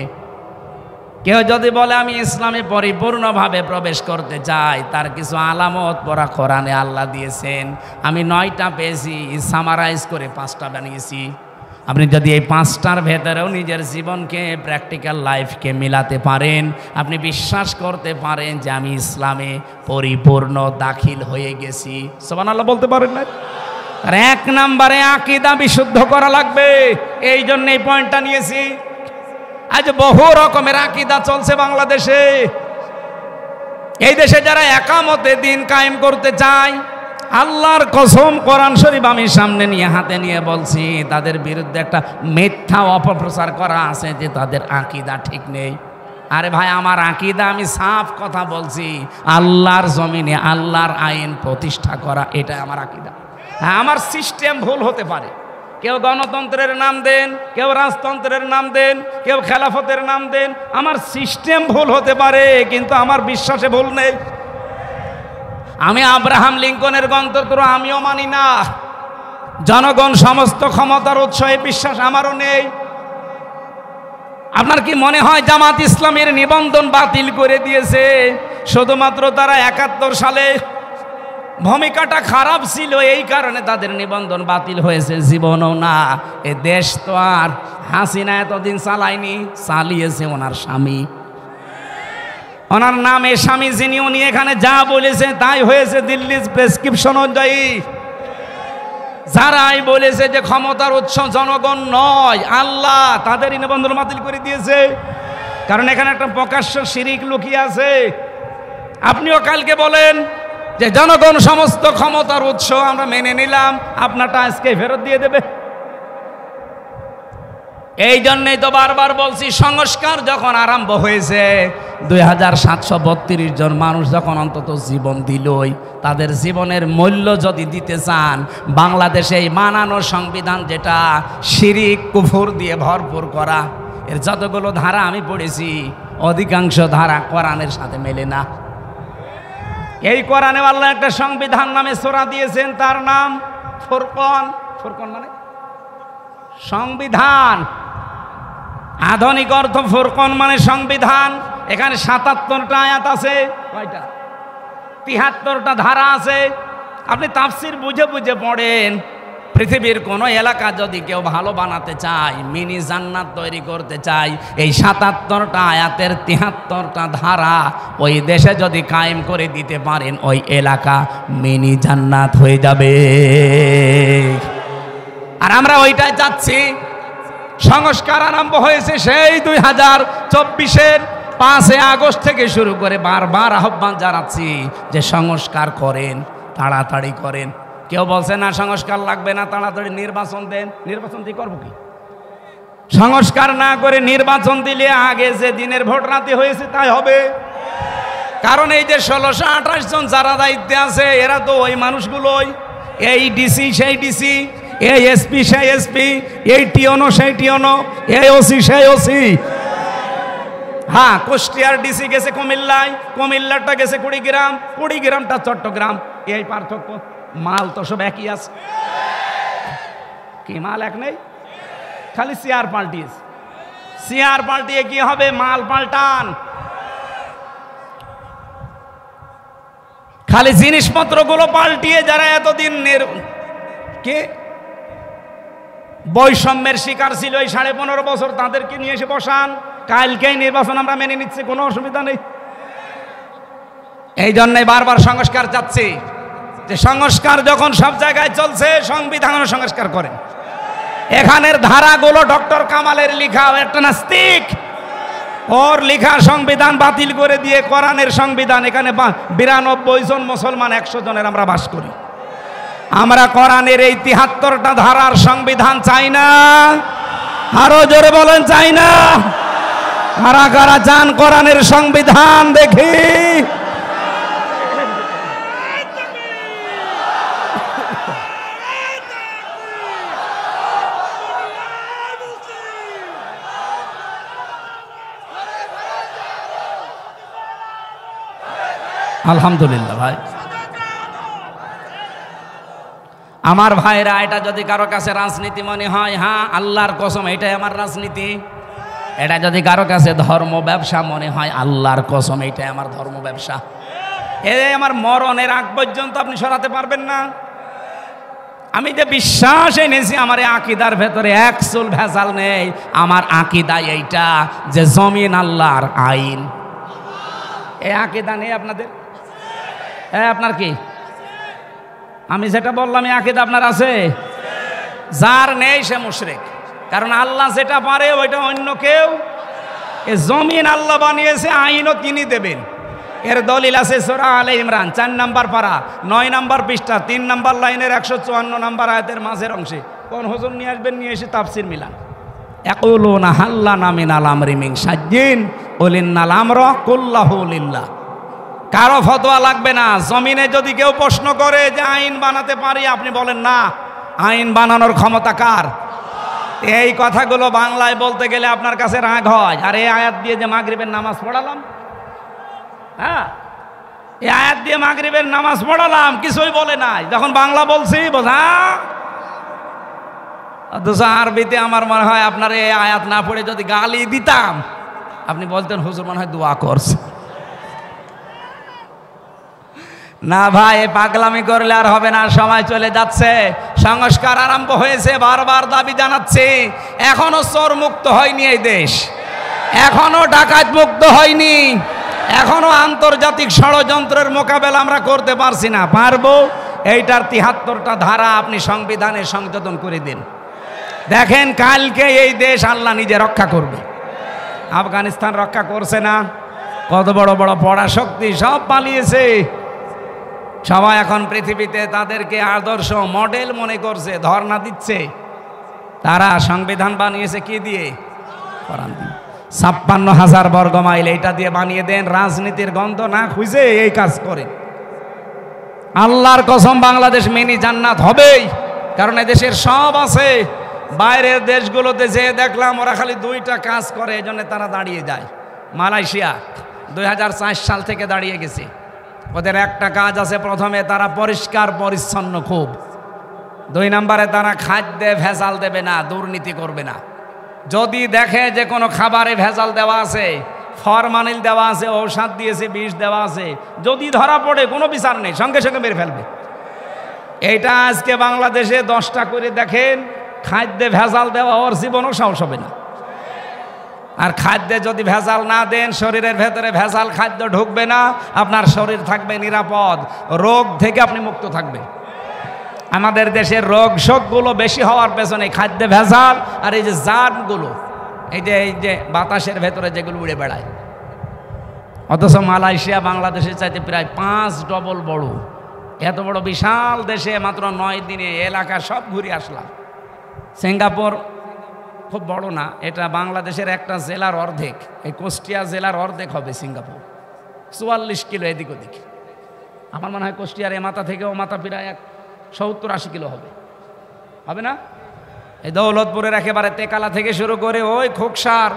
কেউ যদি বলে আমি ইসলামে পরিপূর্ণভাবে প্রবেশ করতে চাই, তার কিছু আলামত পড়া কোরআনে আল্লাহ দিয়েছেন। আমি 9টা পেয়েছি, সামারাইজ করে 5টা বানিয়েছি। আপনি যদি এই 5টার ভেতরেও নিজের জীবনকে, প্র্যাকটিক্যাল লাইফকে মিলাতে পারেন, আপনি বিশ্বাস করতে পারেন যে আমি ইসলামে পরিপূর্ণ দাখিল হয়ে গেছি। সুবহানাল্লাহ বলতে পারেন না? আর 1 নম্বরে আকীদা বিশুদ্ধ করা লাগবে। এই জন্য এই পয়েন্টটা নিয়েছি। আজ বহু রকমের আকীদা চলছে বাংলাদেশে। এই দেশে যারা একামতে দিন কায়েম করতে চায়, আল্লাহর কসম কোরআন শরীফ আমি সামনে নিয়ে হাতে নিয়ে বলছি, তাদের বিরুদ্ধে একটা মিথ্যা অপপ্রচার করা আছে যে তাদের আকীদা ঠিক নেই। আরে ভাই আমার আকীদা, আমি সাফ কথা বলছি, আল্লাহর জমিনে আল্লাহর আইন প্রতিষ্ঠা করা, এটা আমার আকীদা। হ্যাঁ, আমার সিস্টেম ভুল হতে পারে। কেউ গণতন্ত্রের নাম দেন, কেউ রাজতন্ত্রের নাম দেন, কেউ খেলাফতের নাম দেন, আমার সিস্টেম ভুল হতে পারে কিন্তু আমার বিশ্বাসে ভুল নেই। আমি আব্রাহাম লিঙ্কনের গণতন্ত্র আমিও মানি না। জনগণ সমস্ত ক্ষমতার উৎস, এই বিশ্বাস আমারও নেই। আপনার কি মনে হয় জামাত ইসলামের নিবন্ধন বাতিল করে দিয়েছে শুধুমাত্র তারা 71 সালে ভূমিকাটা খারাপ ছিল এই কারণে তাদের নিবন্ধন বাতিল হয়েছে? জীবনও না। এ দেশ তো আর হাসিনা এতদিন চালায়নি, চালিয়েছে ওনার স্বামী। ওনার নামে স্বামী যিনি, উনি এখানে যা বলেছে তাই হয়েছে দিল্লির প্রেসক্রিপশন অনুযায়ী। যারাই বলেছে যে ক্ষমতার উৎস জনগণ নয় আল্লাহ, তাদেরই নিবন্ধন বাতিল করে দিয়েছে। কারণ এখানে একটা প্রকাশ্য শিরিক লুকিয়ে আছে। আপনিও কালকে বলেন যে জনগণ সমস্ত ক্ষমতার উৎস, আমরা মেনে নিলাম, আপনারটা আজকে ফেরত দিয়ে দেবে। এই জন্যই তো বারবার বলছি, সংস্কার যখন আরম্ভ হয়েছে 2732 জন মানুষ যখন অন্তত জীবন দিলই, তাদের জীবনের মূল্য যদি দিতে চান, বাংলাদেশে এই মানানো সংবিধান যেটা শিরিক কুফর দিয়ে ভরপুর করা, এর যতগুলো ধারা আমি পড়েছি অধিকাংশ ধারা কোরআনের সাথে মেলে না। এই কোরআনে আল্লাহ একটা সংবিধান নামে সূরা দিয়েছেন, তার নাম ফুরকান। ফুরকান মানে সংবিধান, আধুনিক অর্থ ফুরকান মানে সংবিধান। এখানে 77টা আয়াত আছে, কয়টা? 73টা ধারা আছে। আপনি তাফসির বুঝে বুঝে পড়েন। পৃথিবীর কোনো এলাকা যদি কেউ ভালো বানাতে চায়, মিনি জান্নাত তৈরি করতে চায়, এই 77টা আয়াতের 73টা ধারা ওই দেশে যদি কায়েম করে দিতে পারেন, ওই এলাকা মিনি জান্নাত হয়ে যাবে। আর আমরা ওইটাই চাচ্ছি। সংস্কার আরম্ভ হয়েছে সেই 2024-এর 5 আগস্ট থেকে শুরু করে বারবার আহ্বান জানাচ্ছি যে সংস্কার করেন, তাড়াতাড়ি করেন। কেউ বলছে না সংস্কার লাগবে না, তাড়াতাড়ি নির্বাচন দেন। নির্বাচন দিয়ে করবো কি? সংস্কার না করে নির্বাচন দিলে আগে যে দিনের ভোট রাতে হয়েছে তাই হবে। কারণ এই যে 1628 জন যারা দায়িত্বে আছে, এরা তো ওই মানুষগুলোই, এই ডিসি সেই ডিসি, এই এসপি সেই এসপি, এই টিওনো সেই টিওনো, এই ওসি সেই ওসি। হ্যাঁ, কুষ্টিয়ার ডিসি গেছে কুমিল্লায়, কুমিল্লাটা গেছে কুড়িগ্রাম, কুড়িগ্রামটা চট্টগ্রাম। এই পার্থক্য। মাল তো সব একই আছে। কি মাল এক নেই? খালি চেয়ার পাল্টিয়েছে। চেয়ার পাল্টিয়ে কি হবে? মাল পাল্টান। খালি জিনিসপত্রগুলো পাল্টিয়ে যারা এতদিন কে বৈষম্যের শিকার ছিল এই 15.5 বছর, তাদেরকে নিয়ে এসে বসান। কালকেই নির্বাচন আমরা মেনে নিচ্ছি, কোনো অসুবিধা নেই। এই জন্যই বারবার সংস্কার চাচ্ছি যে সংস্কার যখন সব জায়গায় চলছে, সংবিধানও সংস্কার করেন। এখানের ধারাগুলো ডক্টর কামালের লিখা, একটা নাস্তিক, ওর লিখা সংবিধান বাতিল করে দিয়ে কোরআনের সংবিধান। এখানে 92 জন মুসলমান, 100 জনের আমরা বাস করি। আমরা কোরআনের এই 73টা ধারার সংবিধান চাই না। আরো জোরে বলেন চাই না। কারা কারা চান কোরআনের সংবিধান? দেখি। আলহামদুলিল্লাহ ভাই। আমার ভাইরা, এটা যদি কারো কাছে রাজনীতি মনে হয়, হ্যাঁ আল্লাহর কসম এটাই আমার রাজনীতি। এটা যদি কারো কাছে ধর্ম ব্যবসা মনে হয়, আল্লাহর কসম এটাই আমার ধর্ম ব্যবসা। এই আমার মরণের আগ পর্যন্ত আপনি সরাতে পারবেন না। আমি যে বিশ্বাস এনেছি, আমার এই আকীদার ভেতরে এক চুল ভেজাল নেই। আমার আকীদা এইটা যে জমিন আল্লাহর, আইন। এই আকীদা নেই আপনাদের? হ্যাঁ, আপনার কি? আমি যেটা বললাম এই আকীদা আপনার আছে? যার নেই সে মুশরিক। কারণ আল্লাহ যেটা পারে ওইটা অন্য কেউ। এ জমিন আল্লাহ বানিয়েছে, আইনও তিনি দেবেন। এর দলিল আছে সূরা আলে ইমরান 4 নম্বর পারা 9 নম্বর পৃষ্ঠা 3 নম্বর লাইনের 154 নম্বর আয়াতের মাঝের অংশে। কোন হুজুর নিয়ে আসবেন, নিয়ে এসে তাফসীর মিলান। ইয়াকুলুনা হাল্লানা মিনাল আমরি মিন শাইইন কুলিন্নাল আমরা কুল্লাহু লিল্লাহ। কারো ফতোয়া লাগবে না। জমিনে যদি কেউ প্রশ্ন করে যে আইন বানাতে পারি, আপনি বলেন না, আইন বানানোর ক্ষমতা কার? এই কথাগুলো বাংলায় বলতে গেলে আপনার কাছে রাগ হয়। আর এই আয়াত দিয়ে যে মাগরিবের নামাজ পড়ালাম, হ্যাঁ এই আয়াত দিয়ে মাগরিবের নামাজ পড়ালাম, কিছুই বলে নাই। যখন বাংলা বলছি বোঝা, অথচ আরবিতে আমার মনে হয় আপনার এই আয়াত না পড়ে যদি গালি দিতাম, আপনি বলতেন হুজুর মনে হয় দোয়া করছে। না ভাই, পাগলামি করলে আর হবে না, সময় চলে যাচ্ছে। সংস্কার আরম্ভ হয়েছে, বারবার দাবি জানাচ্ছি। এখনো চোর মুক্ত হয়নি এই দেশ, এখনো ডাকাত মুক্ত হয়নি, এখনো আন্তর্জাতিক ষড়যন্ত্রের মোকাবেলা আমরা করতে পারছি না। পারবো। এইটার 73টা ধারা আপনি সংবিধানে সংযোজন করে দিন। দেখেন কালকে এই দেশ আল্লাহ নিজে রক্ষা করবে। আফগানিস্তান রক্ষা করছে না? কত বড় বড় পরাশক্তি সব পালিয়েছে। সবাই এখন পৃথিবীতে তাদেরকে আদর্শ মডেল মনে করছে, ধর্ণা দিচ্ছে। তারা সংবিধান বানিয়েছে কি দিয়ে? কোরআন দিয়ে। 56,000 বর্গ মাইল এটা দিয়ে বানিয়ে দেন, রাজনীতির গন্ধ না খুঁজে এই কাজ করে। আল্লাহর কসম বাংলাদেশ মিনি জান্নাত হবেই, কারণ এদেশের সব আছে। বাইরের দেশগুলোতে যে দেখলাম ওরা খালি দুইটা কাজ করে, এই জন্য তারা দাঁড়িয়ে যায়। মালয়েশিয়া 2004 সাল থেকে দাঁড়িয়ে গেছে। ওদের একটা কাজ আছে, প্রথমে তারা পরিষ্কার পরিচ্ছন্ন খুব, 2 নম্বরে তারা খাদ্যে ভেজাল দেবে না, দুর্নীতি করবে না। যদি দেখে যে কোনো খাবারে ভেজাল দেওয়া আছে, ফরমালিন দেওয়া আছে, ঔষধ দিয়েছে, বিষ দেওয়া আছে, যদি ধরা পড়ে কোনো বিচার নেই, সঙ্গে সঙ্গে মেরে ফেলবে। এইটা আজকে বাংলাদেশে 10টা করে দেখেন, খাদ্যে ভেজাল দেওয়া ওর জীবনও সাহস হবে না। আর খাদ্যে যদি ভেজাল না দেন, শরীরের ভেতরে ভেজাল খাদ্য ঢুকবে না, আপনার শরীর থাকবে নিরাপদ, রোগ থেকে আপনি মুক্ত থাকবেন। আমাদের দেশের রোগ শোকগুলো বেশি হওয়ার পেছনে খাদ্যে ভেজাল আর এই যে জার্মগুলো, এই যে বাতাসের ভেতরে যেগুলো উড়ে বেড়ায়। অথচ মালয়েশিয়া বাংলাদেশের চাইতে প্রায় 5 ডবল বড়। এত বড় বিশাল দেশে মাত্র 9 দিনে এলাকা সব ঘুরে আসলাম। সিঙ্গাপুর খুব বড় না, এটা বাংলাদেশের একটা জেলার অর্ধেক, এই কুষ্টিয়া জেলার অর্ধেক হবে সিঙ্গাপুর। 44 কিলো এদিক ওদিক। আমার মনে হয় কুষ্টিয়ার এ মাথা থেকে ও মাথা প্রায় 70-80 কিলো হবে, হবে না? এই দৌলতপুরের একেবারে তেকালা থেকে শুরু করে ওই খোকসার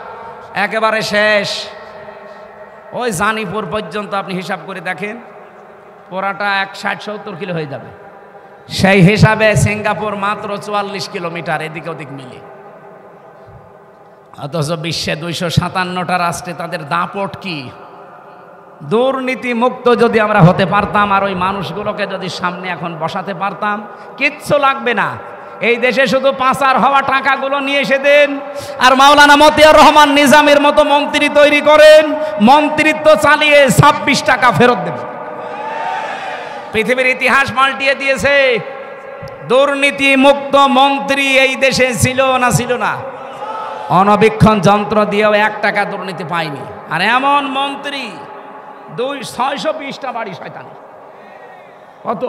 একেবারে শেষ ওই জানিপুর পর্যন্ত আপনি হিসাব করে দেখেন, পুরাটা 60-70 কিলো হয়ে যাবে। সেই হিসাবে সিঙ্গাপুর মাত্র 44 কিলোমিটার এদিক ওদিক মিলে। অথচ বিশ্বে 257টা রাষ্ট্রে তাদের দাপট কি? দুর্নীতি মুক্ত যদি আমরা হতে পারতাম, আর ওই মানুষগুলোকে যদি সামনে এখন বসাতে পারতাম, কিচ্ছু লাগবে না। এই দেশে শুধু পাচার হওয়া টাকাগুলো নিয়ে এসে দেন, আর মাওলানা মতিয়ার রহমান নিজামের মতো মন্ত্রী তৈরি করেন, মন্ত্রিত্ব চালিয়ে 26 টাকা ফেরত দেবেন। পৃথিবীর ইতিহাস পাল্টিয়ে দিয়েছে। দুর্নীতি মুক্ত মন্ত্রী এই দেশে ছিল না? ছিল না? অনবীক্ষণ যন্ত্র দিয়েও 1 টাকা দুর্নীতি পায়নি। আর এমন মন্ত্রী 620টা বাড়ি শয়তানি। কত?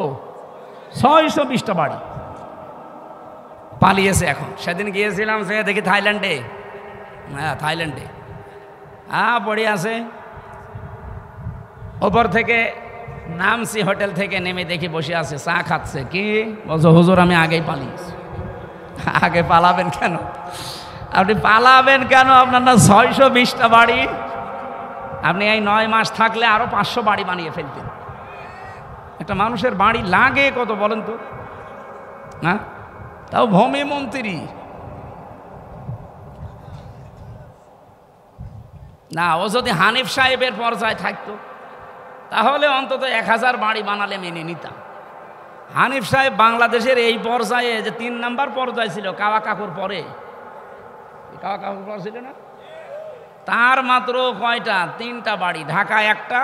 620টা বাড়ি পালিয়েছে এখন। সেদিন গিয়েছিলাম, সে দেখি থাইল্যান্ডে, হ্যাঁ থাইল্যান্ডে, পড়ে আছে। ওপর থেকে নামছি, হোটেল থেকে নেমে দেখি বসে আছে, চা খাচ্ছে। কি বলছো? হুজুর আমি আগেই পালিয়েছি। আগে পালাবেন কেন? আপনি পালাবেন কেন? আপনার না 620টা বাড়ি, আপনি এই 9 মাস থাকলে আরো 500 বাড়ি বানিয়ে ফেলতেন। একটা মানুষের বাড়ি লাগে কত বলেন তো? হ্যাঁ, তাও ভূমি মন্ত্রী না। ও যদি হানিফ সাহেবের পর্যায়ে থাকতো তাহলে অন্তত 1000 বাড়ি বানালে মেনে নিতাম। হানিফ সাহেব বাংলাদেশের এই পর্যায়ে, যে 3 নাম্বার পর্যায়ে ছিল, কাওয়া কাকুর পরে, কাওয়া কাকুর পর ছিল না, তার মাত্র কয়টা? 3টা বাড়ি। ঢাকা 1টা,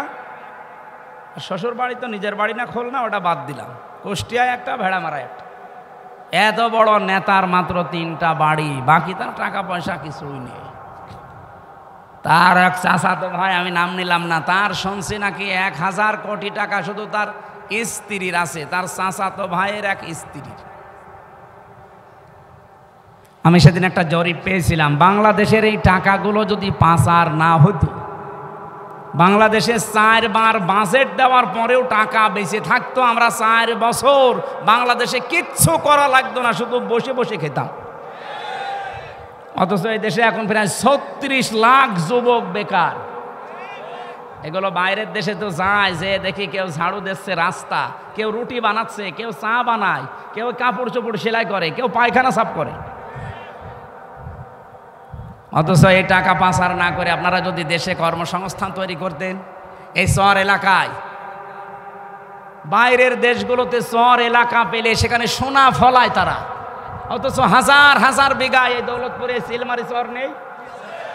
শ্বশুর বাড়ি তো নিজের বাড়ি না, খুলনা, ওটা বাদ দিলাম। কুষ্টিয়ায় 1টা, ভেড়ামারা 1টা। এত বড় নেতার মাত্র 3টা বাড়ি, বাকি তার টাকা পয়সা কিছুই নেই। তার এক চাচাতো ভাই, আমি নাম নিলাম না, তার শুনছি নাকি 1000 কোটি টাকা শুধু তার স্ত্রীর আছে, তার চাচাতো ভাইয়ের এক স্ত্রীর। আমি সেদিন একটা জরিপ পেয়েছিলাম, বাংলাদেশের এই টাকাগুলো যদি পাচার না হতো, বাংলাদেশে 4 বার বাজেট দেওয়ার পরেও টাকা বেঁচে থাকতো। আমরা 4 বছর বাংলাদেশে কিচ্ছু করা লাগতো না, শুধু বসে বসে খেতাম। অথচ এই দেশে এখন প্রায় 36 লাখ যুবক বেকার। এগুলো বাইরের দেশে তো যায়, যে দেখি কেউ ঝাড়ু দিচ্ছে রাস্তা, কেউ রুটি বানাচ্ছে, কেউ চা বানায়, কেউ কাপড় চোপড় সেলাই করে, কেউ পায়খানা সাফ করে। অথচ এই টাকা পাচার না করে আপনারা যদি দেশে কর্মসংস্থান তৈরি করতেন, এই শহর এলাকায়, বাইরের দেশগুলোতে শহর এলাকা পেলে সেখানে সোনা ফলায় তারা, অথচ হাজার হাজার বিঘা, এই দৌলতপুরে সিলমারি শহর নেই?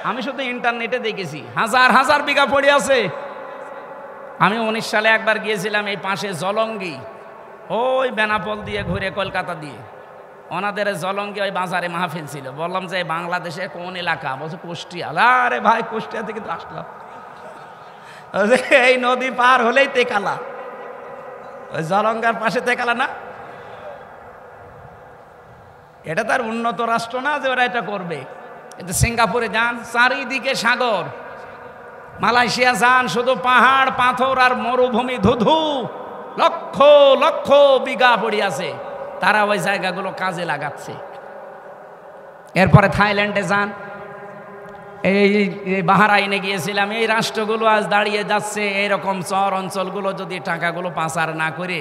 আমি শুধু ইন্টারনেটে দেখেছি, হাজার হাজার বিঘা পড়ে আছে। আমি 19 সালে একবার গিয়েছিলাম এই পাশে জলঙ্গি, ওই বেনাপোল দিয়ে ঘুরে কলকাতা দিয়ে, ওনাদের জলঙ্গি ওই বাজারে মাহফিল ছিল। বললাম যে বাংলাদেশে কোন এলাকা? বলছে কুষ্টিয়া। আরে ভাই, কুষ্টিয়া থেকে তো আসলাম, এই নদী পার হলেই তেকালা, ওই জলঙ্গার পাশে তেকালা না? এটা তার উন্নত রাষ্ট্র না যে ওরা এটা করবে। কিন্তু সিঙ্গাপুরে যান, চারিদিকে সাগর। মালয়েশিয়া যান, শুধু পাহাড় পাথর আর মরুভূমি, ধুধু, লক্ষ লক্ষ বিঘা পড়ে আছে। তারা ওই জায়গাগুলো কাজে লাগাচ্ছে। এরপরে থাইল্যান্ডে যান, এই বাহরাইনে গিয়েছিলাম। এই রাষ্ট্রগুলো আজ দাঁড়িয়ে যাচ্ছে। এইরকম চর অঞ্চলগুলো যদি টাকাগুলো পাচার না করে,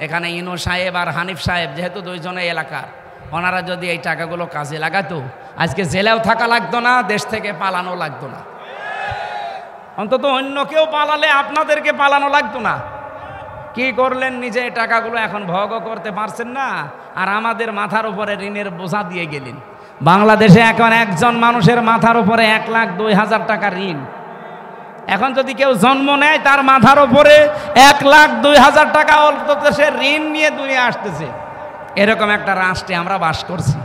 এখানে ইনু সাহেব আর হানিফ সাহেব যেহেতু দুইজনে এলাকার, ওনারা যদি এই টাকাগুলো কাজে লাগাতো, আজকে জেলেও থাকা লাগতো না, দেশ থেকে পালানো লাগতো না। অন্তত অন্য কেউ পালালে আপনাদেরকে পালানো লাগতো না। কি করলেন? নিজে টাকাগুলো এখন ভোগও করতে পারছেন না, আর আমাদের মাথার উপরে ঋণের বোঝা দিয়ে গেলেন। বাংলাদেশে এখন একজন মানুষের মাথার উপরে 1,02,000 টাকা ঋণ। এখন যদি কেউ জন্ম নেয়, তার মাথার উপরে 1,02,000 টাকা অন্তত সে ঋণ নিয়ে দুনিয়া আসতেছে। এরকম একটা রাষ্ট্রে আমরা বাস করছি।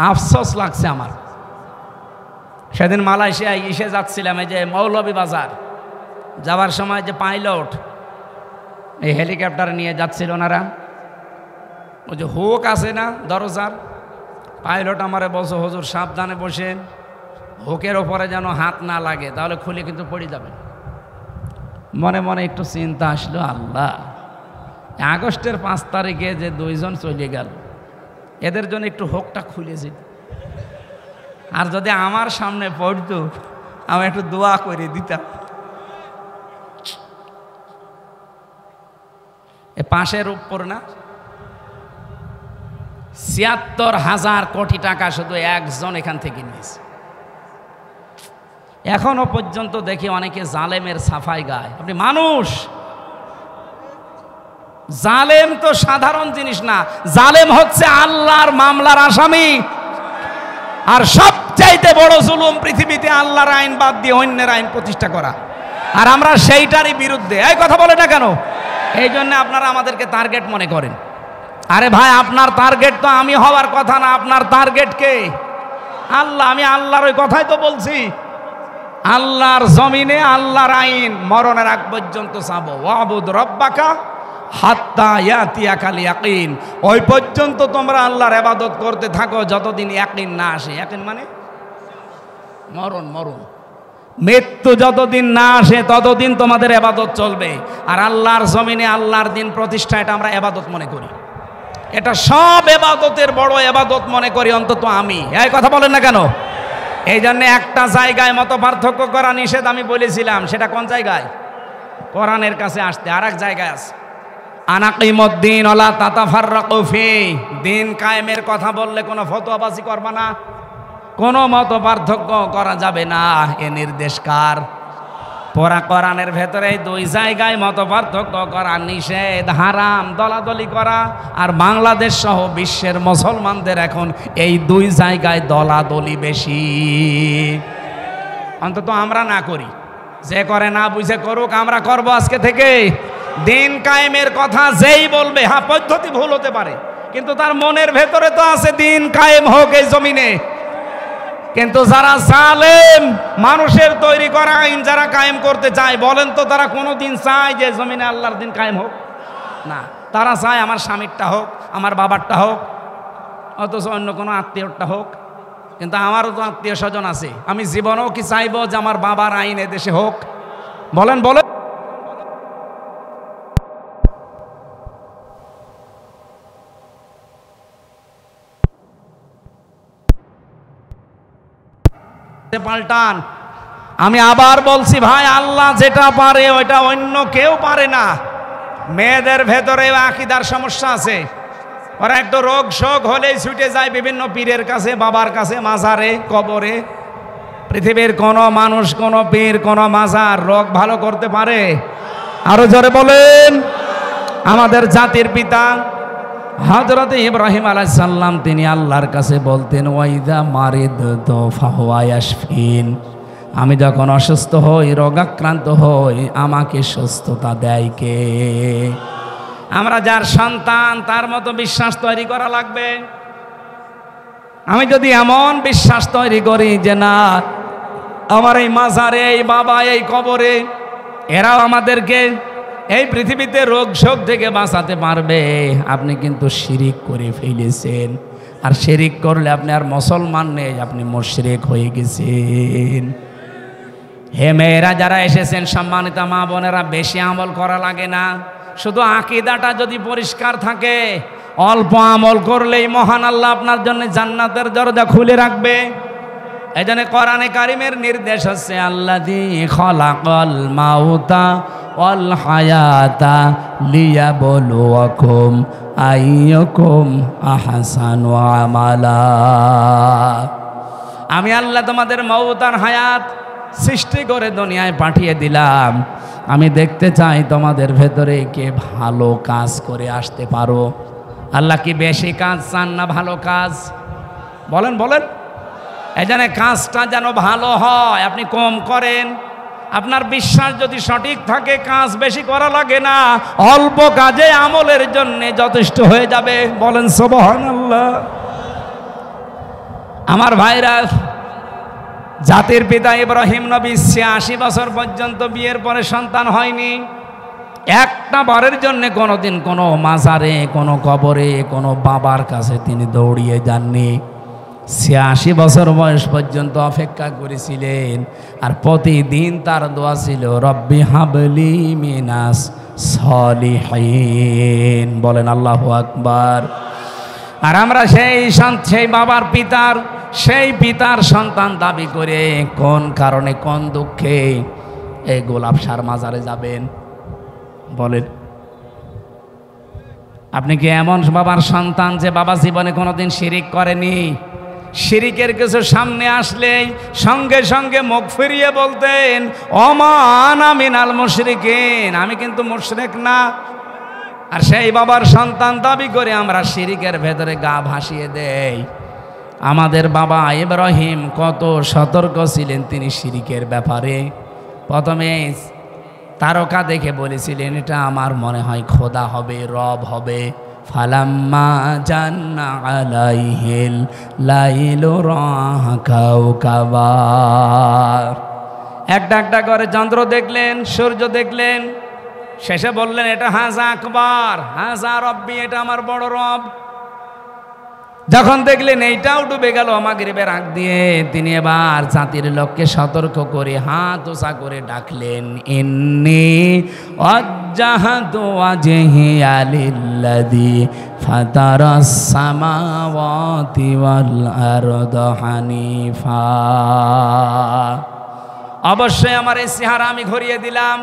আফসোস লাগছে আমার। সেদিন মালয়েশিয়ায় এসে যাচ্ছিলাম, এই যে মৌলভীবাজার যাওয়ার সময় যে পাইলট এই হেলিকপ্টার নিয়ে যাচ্ছিল ওনারা, ওই যে হুক আছে না দরজার, পাইলট আমারে বলছে, হুজুর সাবধানে বসেন, হুকের ওপরে যেন হাত না লাগে, তাহলে খুলে কিন্তু পড়ে যাবে। মনে মনে একটু চিন্তা আসলো, আল্লাহ, আগস্টের 5 তারিখে যে দুইজন চলে গেল, এদের জন্য একটু হুকটা খুলে যেত, আর যদি আমার সামনে পড়তো আমি একটু দোয়া করে দিতাম। এ পাশের উপর না ৭৬,০০০ কোটি টাকা শুধু একজন এখান থেকে নিয়েছে। এখনো পর্যন্ত দেখি অনেকে জালেমের সাফাই গায়। আপনি মানুষ, জালেম তো সাধারণ জিনিস না, জালেম হচ্ছে আল্লাহর মামলার আসামি। আর সবচাইতে বড় জুলুম পৃথিবীতে আল্লাহর আইন বাদ দিয়ে অন্যের আইন প্রতিষ্ঠা করা, আর আমরা সেইটারই বিরুদ্ধে। এই কথা বলে না কেন? এই জন্য আপনারা আমাদেরকে টার্গেট মনে করেন। আরে ভাই, আপনার টার্গেট তো আমি হওয়ার কথা না, আপনার টার্গেট কে? আল্লাহ। আমি আল্লাহর ওই কথাই তো বলছি, আল্লাহর জমিনে আল্লাহর আইন মরণের আগ পর্যন্ত চাবো। ওয়াবুদ রব্বাকা হাত্তা ইয়াতিয়াকাল ইয়াকিন। ওই পর্যন্ত তোমরা আল্লাহর ইবাদত করতে থাকো যতদিন ইয়াকিন না আসে। ইয়াকিন মানে মরণ, মরণ, মৃত্যু যতদিন না আসে ততদিন তোমাদের ইবাদত চলবে। আর আল্লাহর জমিনে আল্লাহর দিন প্রতিষ্ঠা, এটা আমরা ইবাদত মনে করি। এটা সব ইবাদতের বড় ইবাদত মনে করি অন্তত আমি। এই কথা বলেন না কেন? এই জন্য একটা জায়গায় মত পার্থক্য করা নিষেধ আমি বলেছিলাম। সেটা কোন জায়গায়? কোরআনের কাছে আসতে। আর এক জায়গায় আছে, আনাকিমুদ্দিন ওয়ালা তাতাফাররাকু ফি। দিন কায়েমের কথা বললে কোনো ফতোয়াবাজি করবা না, কোনো মত পার্থক্য করা যাবে না। এ নির্দেশ কার? পরা কোরআনের ভেতরে দুই জায়গায় মত পার্থক্য করা নিষেধ, হারাম। দলাদলি করা, আর বাংলাদেশ সহ বিশ্বের মুসলমানদের এখন এই দুই জায়গায় দলাদলি বেশি। অন্তত আমরা না করি, যে করে না বুঝে করুক, আমরা করব আজকে থেকে। দিন কায়েমের কথা যেই বলবে, হ্যাঁ পদ্ধতি ভুল হতে পারে, কিন্তু তার মনের ভেতরে তো আছে দিন কায়েম হোক এই জমিনে। কিন্তু যারা জালেম, মানুষের তৈরি করা আইন যারা কায়েম করতে চায়, বলেন তো তারা কোনোদিন চায় যে জমিনে আল্লাহর দিন কায়েম হোক? না, তারা চায় আমার স্বামীরটা হোক, আমার বাবারটা হোক, অথচ অন্য কোনো আত্মীয়রটা হোক। কিন্তু আমারও তো আত্মীয় স্বজন আছে, আমি জীবনেও কি চাইবো যে আমার বাবার আইন এদেশে হোক? বলেন বলেন। পাল্টান। আমি আবার বলছি ভাই, আল্লাহ যেটা পারে ওইটা অন্য কেউ পারে না। মেয়েদের ভেতরে আকীদার সমস্যা আছে, ওরা একটু রোগ শোক হলেই ছুটে যায় বিভিন্ন পীরের কাছে, বাবার কাছে, মাজারে, কবরে। পৃথিবীর কোন মানুষ, কোন পীর, কোন মাজার রোগ ভালো করতে পারে? আরো জোরে বলেন। আমাদের জাতির পিতা হযরত ইব্রাহিম আলাইহিস সালাম, তিনি আল্লাহর কাছে বলতেন, ওয়াইদা মারিদতু ফাহুয়া ইয়াশফিন। আমি যখন অসুস্থ হই, রোগাক্রান্ত হই, আমাকে সুস্থতা দেয় কে? আমরা যার সন্তান, তার মতো বিশ্বাস তৈরি করা লাগবে। আমি যদি এমন বিশ্বাস তৈরি করি যে না, আমার এই মাজারে, এই বাবা, এই কবরে, এরাও আমাদেরকে এই পৃথিবীতে রোগ শোক থেকে বাঁচাতে পারবে, আপনি কিন্তু শিরিক করে ফেলেছেন। আর শিরিক করলে আপনি আর মুসলমান নেই, আপনি মুশরিক হয়ে গেছেন। হে মেয়েরা যারা এসেছেন, সম্মানিত মা বোনেরা, বেশি আমল করা লাগে না, শুধু আকীদাটা যদি পরিষ্কার থাকে, অল্প আমল করলেই মহান আল্লাহ আপনার জন্য জান্নাতের দরজা খুলে রাখবে। এই জন্য কোরআনে কারিমের নির্দেশ হচ্ছে আল্লাযী খালাকাল মাউতা ওয়াল হায়াতা লিয়াবলুয়াকুম আইয়ুকুম আহসানু আমালা। আমি আল্লাহ তোমাদের মউত আর হায়াত সৃষ্টি করে দুনিয়ায় পাঠিয়ে দিলাম, আমি দেখতে চাই তোমাদের ভেতরে কে ভালো কাজ করে আসতে পারো। আল্লাহ কি বেশি কাজ চান না ভালো কাজ? বলেন বলেন। এই জন্য কাজটা যেন ভালো হয়, আপনি কম করেন। আপনার বিশ্বাস যদি সঠিক থাকে, কাজ বেশি করা লাগে না, অল্প কাজে আমলের জন্য যথেষ্ট হয়ে যাবে। বলেন সুবহানাল্লাহ। আমার ভাইরা, জাতির পিতা ইব্রাহিম নবী ৮৬ বছর পর্যন্ত বিয়ের পরে সন্তান হয়নি। একটা বারের জন্য কোনোদিন কোনো মাজারে, কোনো কবরে, কোনো বাবার কাছে তিনি দৌড়িয়ে যাননি। ৮৬ বছর বয়স পর্যন্ত অপেক্ষা করেছিলেন। আর প্রতিদিন তার দোয়া ছিল রব্বি হাবলি মিনাস সলিহিন। বলেন আল্লাহু আকবার। আর আমরা সেই বাবার পিতার, সেই পিতার সন্তান দাবি করে কোন কারণে, কোন দুঃখে এই গোলাপ সার মাজারে যাবেন? বলেন। আপনি কি এমন বাবার সন্তান যে বাবা জীবনে কোনোদিন শিরিক করেনি? শিরিকের কিছু সামনে আসলেই সঙ্গে সঙ্গে মুখ ফিরিয়ে বলতেন ওমা আনা মিনাল মুশরিকিন, আমি কিন্তু মুশরিক না। আর সেই বাবার সন্তান দাবি করে আমরা শিরিকের ভেতরে গা ভাসিয়ে দেই। আমাদের বাবা ইব্রাহিম কত সতর্ক ছিলেন তিনি শিরিকের ব্যাপারে। প্রথমে তারকা দেখে বলেছিলেন এটা আমার মনে হয় খোদা হবে, রব হবে। ফালাম্মা জান্না আলাইহিল লাইলু রাহা কাওকাবা, একটা একটা করে চন্দ্র দেখলেন, সূর্য দেখলেন, শেষে বললেন এটা হাজা আকবার, হাজা রব্বি, এটা আমার বড় রব। যখন দেখলেন এইটাও ডুবে গেল মাগরিবের আগ দিয়ে, তিনি এবার জাতির লোককে সতর্ক করে হাত উঁচা করে ডাকলেন ইন্নী ওয়াজ্জাহতু ওয়াজহিয়া লিল্লাযী ফাতারাস সামাওয়াতি ওয়াল আরদা হানিফা। অবশ্যই আমার এই চেহারা আমি ঘুরিয়ে দিলাম।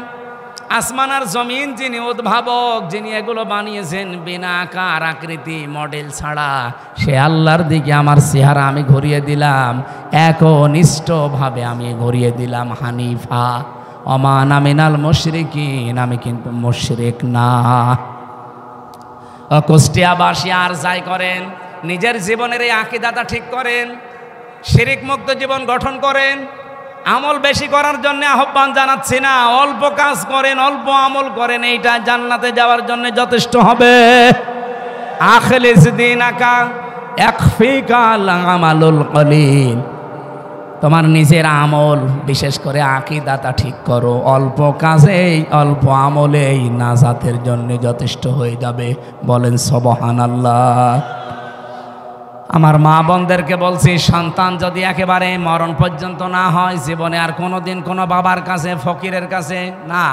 আসমান আর জমিন যিনি উদ্ভাবক, যিনি এগুলো বানিয়েছেন বিনা আকার আকৃতি মডেল ছাড়া, সে আল্লাহর দিকে আমার চেহারা আমি ঘুরিয়ে দিলাম, একনিষ্ঠভাবে আমি ঘুরিয়ে দিলাম হানিফা। ওমা আনা মিনাল মুশরিকিন, আমি কিন্তু মুশরিক না। কুষ্টিয়াবাসী আর যাই করেন, নিজের জীবনের এই আকীদাটা ঠিক করেন, শিরিক মুক্ত জীবন গঠন করেন। আমল বেশি করার জন্য আহ্বান জানাচ্ছি না, অল্প কাজ করেন, অল্প আমল করেন, এইটা জান্নাতে যাওয়ার জন্য যথেষ্ট হবে। আখলিস দীনাকা ইয়াকফিকাল আমালুল কলিল। তোমার নিজের আমল, বিশেষ করে আকীদাটা ঠিক করো, অল্প কাজেই, অল্প আমলেই নাজাতের জন্য যথেষ্ট হয়ে যাবে। বলেন সুবহানাল্লাহ। আমার মা বোনদেরকে বলছি, সন্তান যদি একেবারে মরণ পর্যন্ত না হয়, জীবনে আর কোনোদিন কোনো বাবার কাছে, ফকিরের কাছে না।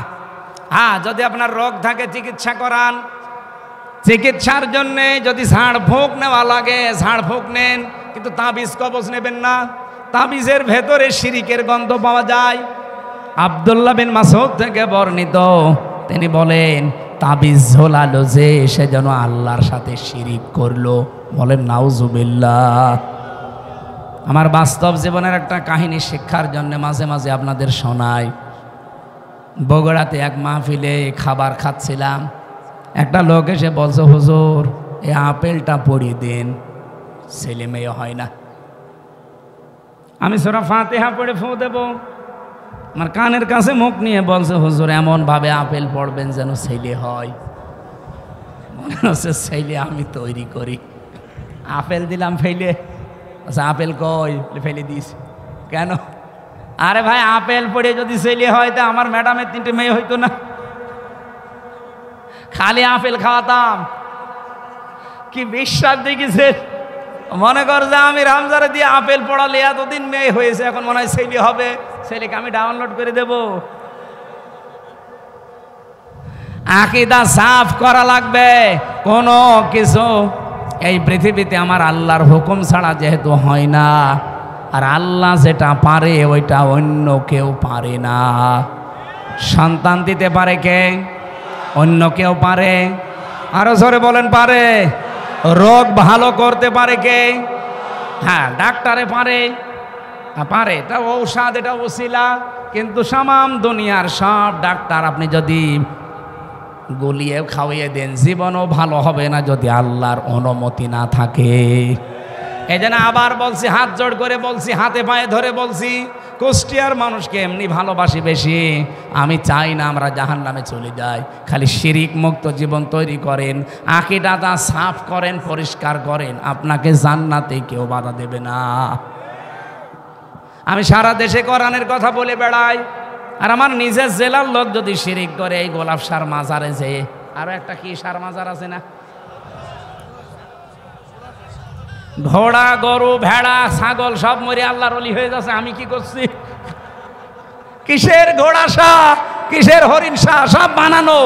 হ্যাঁ, যদি আপনার রোগ থাকে চিকিৎসা করান, চিকিৎসার জন্যে যদি ঝাড়ফুঁক নেওয়া লাগে ঝাড়ফুঁক নেন, কিন্তু তাবিজ কবজ নেবেন না। তাবিজের ভেতরে শিরিকের গন্ধ পাওয়া যায়। আব্দুল্লাহ বিন মাসউদ থেকে বর্ণিত, তিনি বলেন তাবিজ ঝোলালো যে, সে যেন আল্লাহর সাথে শিরিক করলো। বলেন নাউজুবিল্লাহ। আমার বাস্তব জীবনের একটা কাহিনী শিক্ষার জন্য মাঝে মাঝে আপনাদের শোনাই। বগুড়াতে এক মাহফিলে খাবার খাচ্ছিলাম, একটা লোক এসে বলছে হুজুর এই আপেলটা পড়িয়ে দিন, ছেলে মেয়ে হয় না। আমি সূরা ফাতিহা পড়ে ফু দেব, আমার কানের কাছে মুখ নিয়ে বলছে হুজুর এমনভাবে আপেল পড়বেন যেন ছেলে হয়। মনে হচ্ছে ছেলে আমি তৈরি করি। আপেল দিলাম ফেলে, আচ্ছা আপেল কই, ফেলে দিস কেন? আরে ভাই আপেল পড়ে যদি ছেলে হয় তা আমার ম্যাডামের 3টে মেয়ে হইতো না? খালি আপেল খাওয়াতাম। কি বিশ্বাস দেখিছে, মনে কর যে আমি রামজারে দিয়ে আপেল পড়ালে এতদিন মেয়ে হয়েছে, এখন মনে হয় ছেলে হবে, ছেলেকে আমি ডাউনলোড করে দেব। আকীদা সাফ করা লাগবে। কোনো কিছু এই পৃথিবীতে আমার আল্লাহর হুকুম ছাড়া যেহেতু হয় না, আর আল্লাহ যেটা পারে ওইটা অন্য কেউ পারে না। সন্তান দিতে পারে কে? অন্য কেউ পারে? আরো জোরে বলেন পারে। রোগ ভালো করতে পারে কে? হ্যাঁ, ডাক্তারে পারে, পারে, এটা ঔষধ, এটা ওসিলা। কিন্তু সামাম দুনিয়ার সব ডাক্তার আপনি যদি গলিয়ে খাওয়িয়ে দেন, জীবনও ভালো হবে না যদি আল্লাহর অনুমতি না থাকে। এই জন্য আবার বলছি, হাত জোড় করে বলছি, হাতে পায়ে ধরে বলছি, কুষ্টিয়ার মানুষকে এমনি ভালোবাসি বেশি। আমি চাই না আমরা জাহান্নামে চলে যাই। খালি শিরিক মুক্ত জীবন তৈরি করেন, আকীদাটা সাফ করেন, পরিষ্কার করেন, আপনাকে জান্নাতে কেউ বাধা দেবে না। আমি সারা দেশে কোরআনের কথা বলে বেড়াই, আর আমার নিজের জেলার লোক যদি শিরিক করে, এই গোলাপ সার মাজারে যেয়ে, আরো একটা কি সার মাজার আছে না, ঘোড়া গরু ভেড়া ছাগল সব মরে আল্লাহর ওলি হয়ে যাচ্ছে, আমি কি করছি? কিসের ঘোড়া শাহ, কিসের হরিণ শাহ, সব বানানো।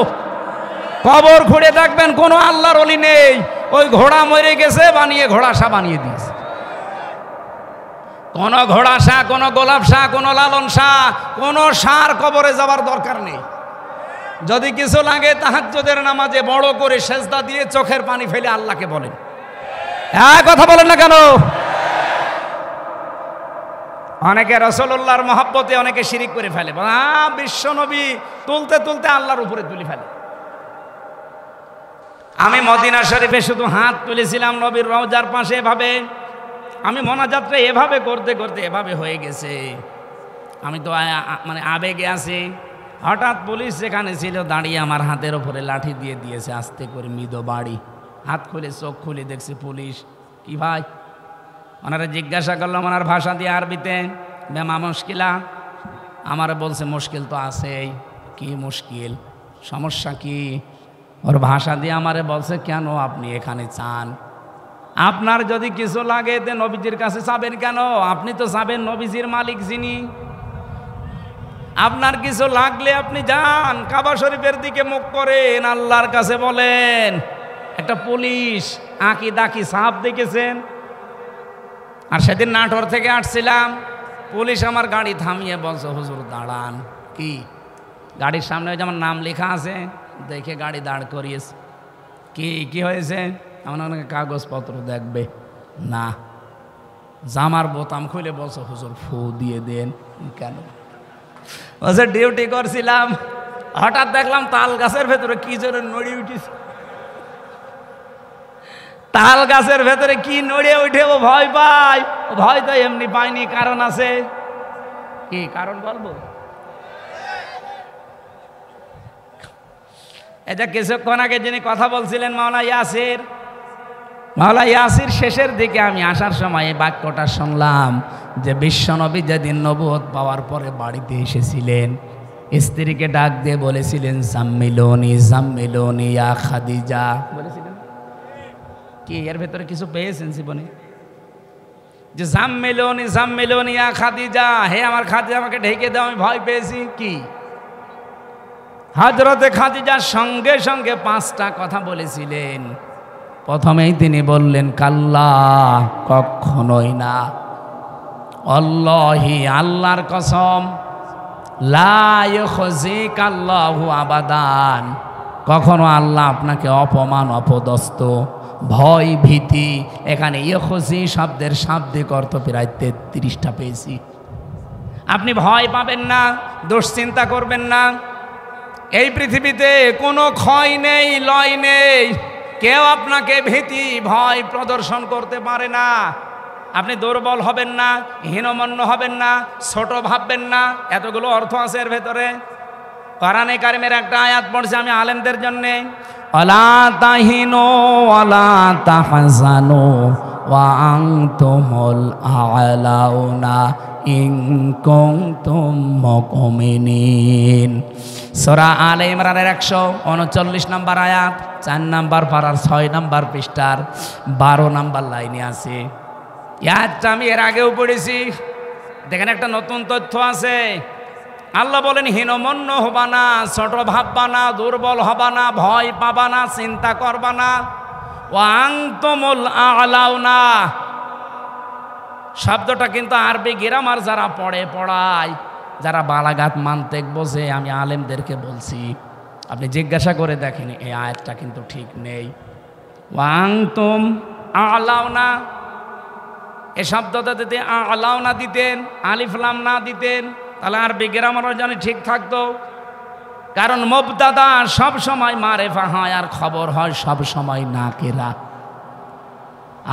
কবর খুঁড়ে দেখবেন কোনো আল্লাহর ওলি নেই, ওই ঘোড়া মরে গেছে বানিয়ে ঘোড়া শাহ বানিয়ে দিয়েছে। কোন ঘোড়া শাহ, কোন গোলাপ শাহ, কোন লালন শাহ, কোন শাহর কবরে যাওয়ার দরকার নেই। যদি কিছু লাগে তাহাজ্জুদের নামাজে বড় করে সেজদা দিয়ে চোখের পানি ফেলে আল্লাহকে বলেন। হ্যাঁ, কথা বলেন না কেন? অনেকে রাসূলুল্লাহর মহব্বতে অনেকে শিরিক করে ফেলে, বিশ্ব নবী তুলতে তুলতে আল্লাহর উপরে তুলে ফেলে। আমি মদিনা শরীফে শুধু হাত তুলেছিলাম নবীর রওজার পাশে, এভাবে আমি মোনাজাতটা এভাবে করতে করতে এভাবে হয়ে গেছে। আমি তো মানে আবেগে আছি। হঠাৎ পুলিশ সেখানে ছিল দাঁড়িয়ে, আমার হাতের ওপরে লাঠি দিয়ে দিয়েছে, আস্তে করে মৃদু বাড়ি। হাত খুলে চোখ খুলে দেখছি পুলিশ। কি ভাই? ওনারা জিজ্ঞাসা করলাম ওনার ভাষা দিয়ে আরবিতে, বেমা মুশকিলা। আমারে বলছে মুশকিল তো আছেই। কি মুশকিল, সমস্যা কি? ওর ভাষা দিয়ে আমারে বলছে, কেন আপনি এখানে চান? আপনার যদি কিছু লাগে তে নবীজির কাছে চাবেন কেন? আপনি তো চাবেন নবীজির মালিক যিনি। আপনার কিছু লাগলে আপনি যান, কাবা শরীফের দিকে মুখ করেন, আল্লাহর কাছে বলেন। একটা পুলিশ আকীদা কি সাফ দেখেছেন? আর সেদিন নাটোর থেকে আসছিলাম, পুলিশ আমার গাড়ি থামিয়ে বলছে, হুজুর দাঁড়ান। কি? গাড়ির সামনে যেমন নাম লেখা আছে, দেখে গাড়ি দাঁড় করিয়েছে। কি কি হয়েছে? এমন অনেক কাগজপত্র দেখবে না। জামার বোতাম খুলে বলছে, হুজুর ফু দিয়ে দেন। কেন? বলছে ডিউটি করছিলাম, হঠাৎ দেখলাম তাল গাছের ভেতরে কি জোরে নড়ে উঠেছে। তাল গাছের ভেতরে কি নড়ে উঠে ও ভয় পায়। ভয় তো এমনি পায়নি, কারণ আছে। কি কারণ বলবো? এটা কিছুক্ষণ আগে যিনি কথা বলছিলেন মাওলানা ইয়াসির, মাওলানা ইয়াসির শেষের দিকে আমি আসার সময় এই বাক্যটা শুনলাম যে বিশ্বনবী যেদিন নবুয়ত পাওয়ার পরে বাড়িতে এসেছিলেন, স্ত্রীকে ডাক দিয়ে বলেছিলেন, জাম্মিলুনি জাম্মিলুনি ইয়া খাদিজা বলেছিলেন। কি এর ভেতরে কিছু পেয়েছেন জীবনে? যে জাম্মিলুনি জাম্মিলুনি ইয়া খাদিজা, হে আমার খাদিজা আমাকে ঢেকে দাও, আমি ভয় পেয়েছি। কি? হযরতে খাদিজার সঙ্গে সঙ্গে 5টা কথা বলেছিলেন। প্রথমেই তিনি বললেন, কাল্লা, কখনোই না, আল্লাহি, আল্লাহর কসম, লা ইউখজিকাল্লাহু আবাদান, কখনো আল্লাহ আপনাকে অপমান অপদস্থ ভয় ভীতি, এখানে ইউখজি শব্দের শাব্দিক অর্থ প্রায় 33টা পেয়েছি। আপনি ভয় পাবেন না, দুশ্চিন্তা করবেন না। এই পৃথিবীতে কোনো ক্ষয় নেই, লয় নেই, কেউ আপনাকে ভীতি ভয় প্রদর্শন করতে পারে না। আপনি দুর্বল হবেন না, হীনমন্য হবেন না, ছোট ভাববেন না। এতগুলো অর্থ আছে এর ভেতরে। কোরআনে কারিমের একটা আয়াত পড়ছে আমি আলেমদের জন্যে, ওয়ালা তাহিনু ওয়ালা তাহজানু ওয়া আনতুমুল আ'লাউনা ইন কুনতুম মুমিনিন। সূরা আলে ইমরানের 139 নম্বর আয়াত, 4 নম্বর পারার 6 নম্বর পৃষ্ঠার 12 নম্বর লাইনে আছে। আয়াতটা আমি এর আগেও পড়েছি। দেখেন একটা নতুন তথ্য আছে। আল্লাহ বলেন হীনমন্য হবা না, ছোট ভাববা না, দুর্বল হবা না, ভয় পাবা না, চিন্তা করবা না। ওয়া আনতুমুল আ'লাউনা শব্দটা কিন্তু আরবি গ্রামার যারা পড়ায়, যারা বালাগাত মানতেক বোঝে, আমি আলেমদেরকে বলছি, আপনি জিজ্ঞাসা করে দেখেন এই আয়াতটা কিন্তু ঠিক নেই। ওয়া আনতুম আ'লাউনা এই শব্দটা যদি আ'লাউনা দিতেন, আলিফ লাম না দিতেন, তাহলে আরবি গ্রামারও জানি ঠিক থাকতো। কারণ মুবতাদা সব সময় মারেফা হয় আর খবর হয় সব সময় নাকেরা।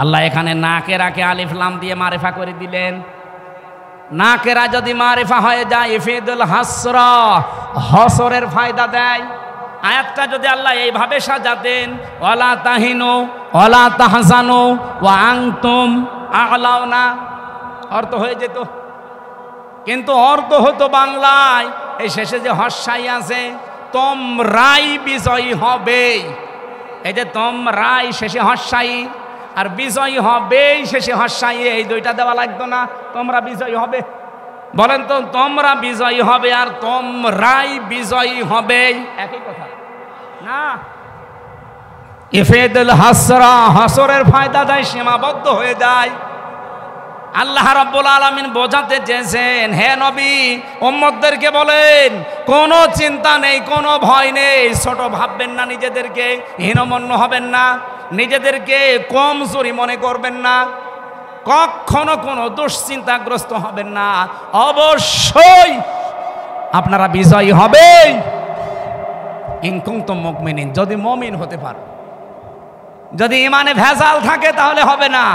আল্লাহ এখানে নাকেরাকে আলিফ লাম দিয়ে মারেফা করে দিলেন। নাকেরা যদি মারেফা হয়ে যায় ইফিদুল হাসরা, হসরের ফায়দা দেয়। আয়াতটা যদি আল্লাহ এইভাবে সাজাতেন ওয়ালা তাহিনু ওয়ালা তাহজানু ওয়া আনতুম আ'লাউনা, অর্থ হয়ে যেত। কিন্তু অর্থ হতো বাংলায় এই শেষে যে হর্ষাই আছে, তোমরাই বিজয়ী হবে। এই যে তোমরাই শেষে হর্ষাই আর বিজয়ী হবে শেষে হর্ষাই, এই দুইটা দেওয়া লাগতো না? তোমরা বিজয়ী হবে, বলেন তো, তোমরা বিজয়ী হবে আর তোমরাই বিজয়ী হবে একই কথা না? ইফিদুল হাসরা, হসরের ফায়দা দেয়, সীমাবদ্ধ হয়ে যায়। আল্লাহ রাব্বুল আলামিন বোঝাতে চেয়েছেন, হে নবী উম্মতদেরকে বলেন কোনো চিন্তা নেই, কোনো ভয় নেই, ছোট ভাববেন না, নিজেদেরকে হীনমন্য হবেন না, নিজেদেরকে কমজোরি মনে করবেন না, কখনো কোনো দুশ্চিন্তাগ্রস্ত হবেন না। অবশ্যই আপনারা বিজয়ী হবে ইন কুনতুম মুমিনিন, যদি মুমিন হতে পারো। যদি ইমানে ভেজাল থাকে তাহলে হবে না,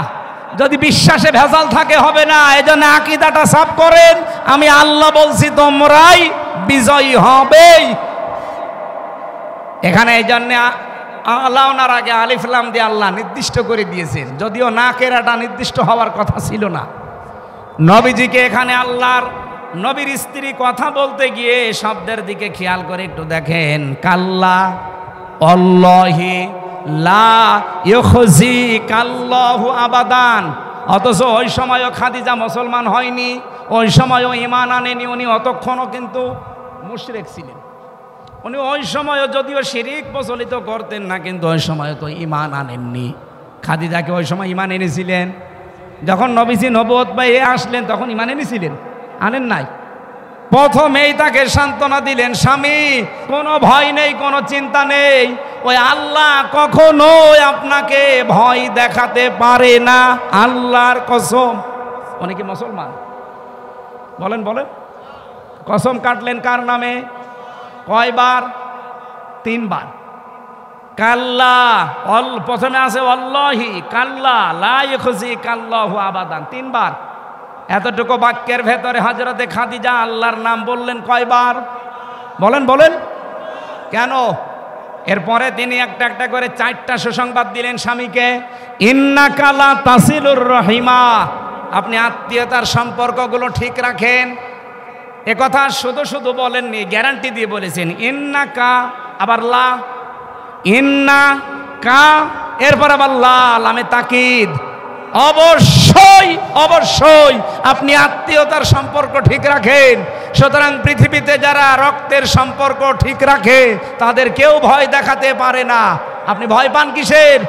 যদি বিশ্বাসে ভেজাল থাকে হবে না। এজন্য আকীদাটা সাফ করেন, আমি আল্লাহ বলছি তোমরাই বিজয়ী হবে। এখানে এই জন্য আ'লাউনার আগে আলিফ লাম দিয়ে আল্লাহ নির্দিষ্ট করে দিয়েছেন, যদিও নাকেরাটা নির্দিষ্ট হওয়ার কথা ছিল না। নবীজিকে এখানে আল্লাহর নবীর স্ত্রী কথা বলতে গিয়ে শব্দের দিকে খেয়াল করে একটু দেখেন, কাল্লা আল্লাহি লা ইউখজিকাল্লাহু আবাদান। অথচ ওই সময়ও খাদিজা মুসলমান হয়নি, ওই সময়ও ঈমান আনেনি, উনি অতক্ষণও কিন্তু মুশরিক ছিলেন। উনি ওই সময়ও যদিও শিরিক প্রচলিত করতেন না, কিন্তু ওই সময় তো ঈমান আনেননি। খাদিজাকে ওই সময় ঈমান এনেছিলেন। যখন নবীজি নবুয়ত পেয়ে আসলেন তখন ঈমান এনেছিলেন? আনেন নাই। প্রথমেই তাকে সান্ত্বনা দিলেন, স্বামী কোনো ভয় নেই, কোনো চিন্তা নেই, ওই আল্লাহ কখনোই আপনাকে ভয় দেখাতে পারে না, আল্লাহর কসম। উনি কি মুসলমান? বলেন বলেন। কসম কাটলেন কার নামে? কয়বার? 3 বার। কাল্লা, প্রথমে আছে আল্লাহি, কাল্লা লা ইউখজিকাল্লাহু আবাদান, 3 বার। এতটুকু বাক্যের ভেতরে হযরতে খাদিজা আল্লাহর নাম বললেন কয়বার? বলেন বলেন। কেন? এরপরে তিনি একটা একটা করে 4টা সুসংবাদ দিলেন স্বামীকে। ইন্নাকা লা তাসিলুর রহিমা, আপনি আত্মীয়তার সম্পর্কগুলো ঠিক রাখেন। এ কথা শুধু শুধু বলেননি, গ্যারান্টি দিয়ে বলেছেন। ইন্নাকা, আবার লা, ইন্না কা, এরপর আবার লা, লামে তাকিদ। অবশ্যই অবশ্যই আপনি আত্মীয়তার সম্পর্ক ঠিক রাখেন। সুতরাং পৃথিবীতে যারা রক্তের সম্পর্ক ঠিক রাখে তাদের কেউ ভয় দেখাতে পারে না। আপনি ভয় পান কিসের?